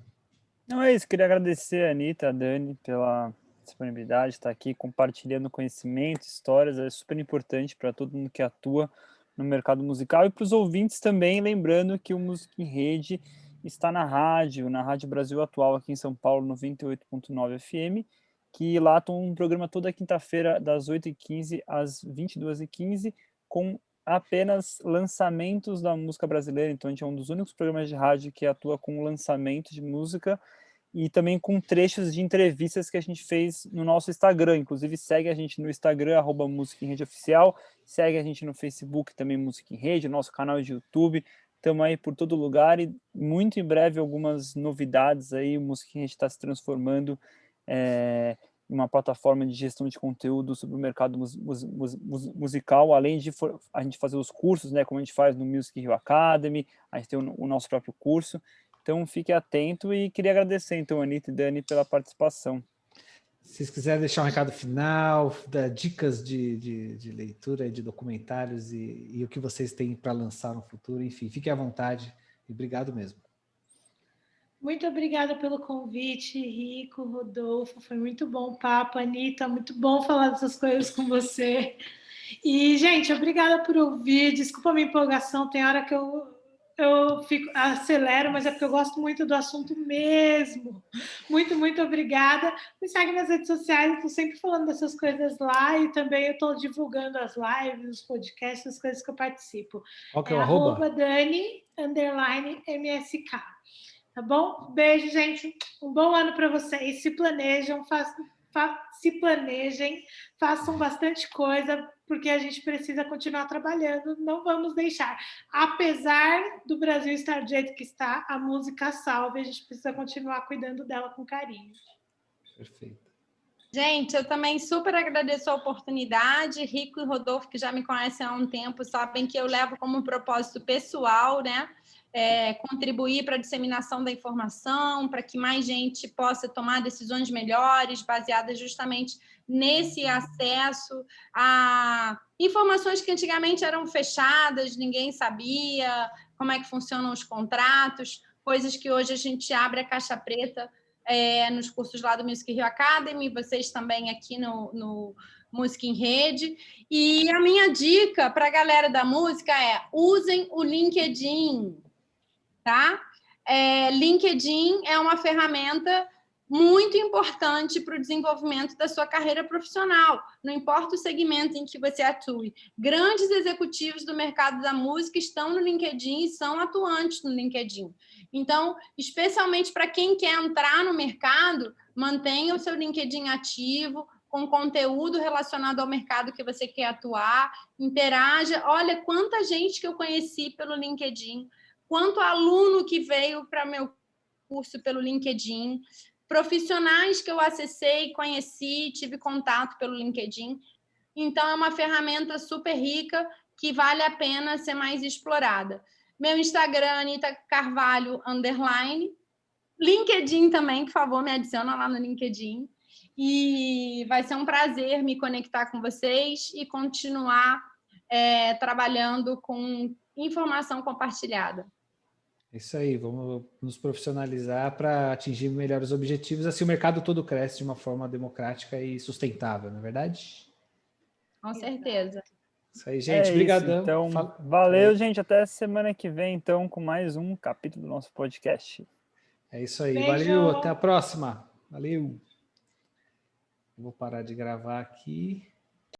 Não, é isso. Queria agradecer a Anitta, a Dani, pela disponibilidade de estar aqui compartilhando conhecimento, histórias. É super importante para todo mundo que atua no mercado musical e para os ouvintes também, lembrando que o Música em Rede está na Rádio Brasil Atual, aqui em São Paulo, 98.9 FM, que lá tem um programa toda quinta-feira, das 8h15 às 22h15, com apenas lançamentos da música brasileira. Então, a gente é um dos únicos programas de rádio que atua com lançamento de música e também com trechos de entrevistas que a gente fez no nosso Instagram. Inclusive, segue a gente no Instagram, @Música em Rede Oficial, segue a gente no Facebook também, Música em Rede, nosso canal de YouTube. Estamos aí por todo lugar e muito em breve algumas novidades aí. O Música em Rede está se transformando em uma plataforma de gestão de conteúdo sobre o mercado musical, além de a gente fazer os cursos, né, como a gente faz no Music Rio Academy, a gente tem o nosso próprio curso. Então fique atento e queria agradecer, então, Anitta e Dani, pela participação. Se vocês quiserem deixar um recado final, dar dicas de leitura, de documentários e o que vocês têm para lançar no futuro, enfim, fiquem à vontade e obrigado mesmo. Muito obrigada pelo convite, Rico, Rodolfo, foi muito bom o papo, Anitta, muito bom falar dessas coisas com você. E, gente, obrigada por ouvir, desculpa a minha empolgação, tem hora que eu acelero, mas é porque eu gosto muito do assunto mesmo. Muito, muito obrigada. Me segue nas redes sociais, eu estou sempre falando dessas coisas lá e também eu estou divulgando as lives, os podcasts, as coisas que eu participo. Qual que é o arroba? Dani_MSK. Tá bom? Beijo, gente. Um bom ano para vocês. Se planejam, se planejem, façam bastante coisa, porque a gente precisa continuar trabalhando, não vamos deixar. Apesar do Brasil estar do jeito que está, a música salve, a gente precisa continuar cuidando dela com carinho. Perfeito. Gente, eu também super agradeço a oportunidade. Rico e Rodolfo, que já me conhecem há um tempo, sabem que eu levo como propósito pessoal, né? Contribuir para a disseminação da informação, para que mais gente possa tomar decisões melhores, baseadas justamente nesse acesso a informações que antigamente eram fechadas, ninguém sabia como é que funcionam os contratos, coisas que hoje a gente abre a caixa preta nos cursos lá do Music Rio Academy, vocês também aqui no Música em Rede. E a minha dica para a galera da música é: usem o LinkedIn. Tá? LinkedIn é uma ferramenta muito importante para o desenvolvimento da sua carreira profissional, não importa o segmento em que você atue. Grandes executivos do mercado da música estão no LinkedIn e são atuantes no LinkedIn. Então, especialmente para quem quer entrar no mercado, mantenha o seu LinkedIn ativo, com conteúdo relacionado ao mercado que você quer atuar, interaja. Olha quanta gente que eu conheci pelo LinkedIn, quanto aluno que veio para meu curso pelo LinkedIn, profissionais que eu acessei, conheci, tive contato pelo LinkedIn. Então, é uma ferramenta super rica que vale a pena ser mais explorada. Meu Instagram, Anitta Carvalho _. LinkedIn também, por favor, me adiciona lá no LinkedIn. E vai ser um prazer me conectar com vocês e continuar trabalhando com informação compartilhada. Isso aí, vamos nos profissionalizar para atingir melhores objetivos, assim o mercado todo cresce de uma forma democrática e sustentável, não é verdade? Com certeza. Isso aí, gente, brigadão. Então, valeu, gente, até semana que vem, então, com mais um capítulo do nosso podcast. É isso aí, Beijo. Valeu, até a próxima. Valeu. Vou parar de gravar aqui.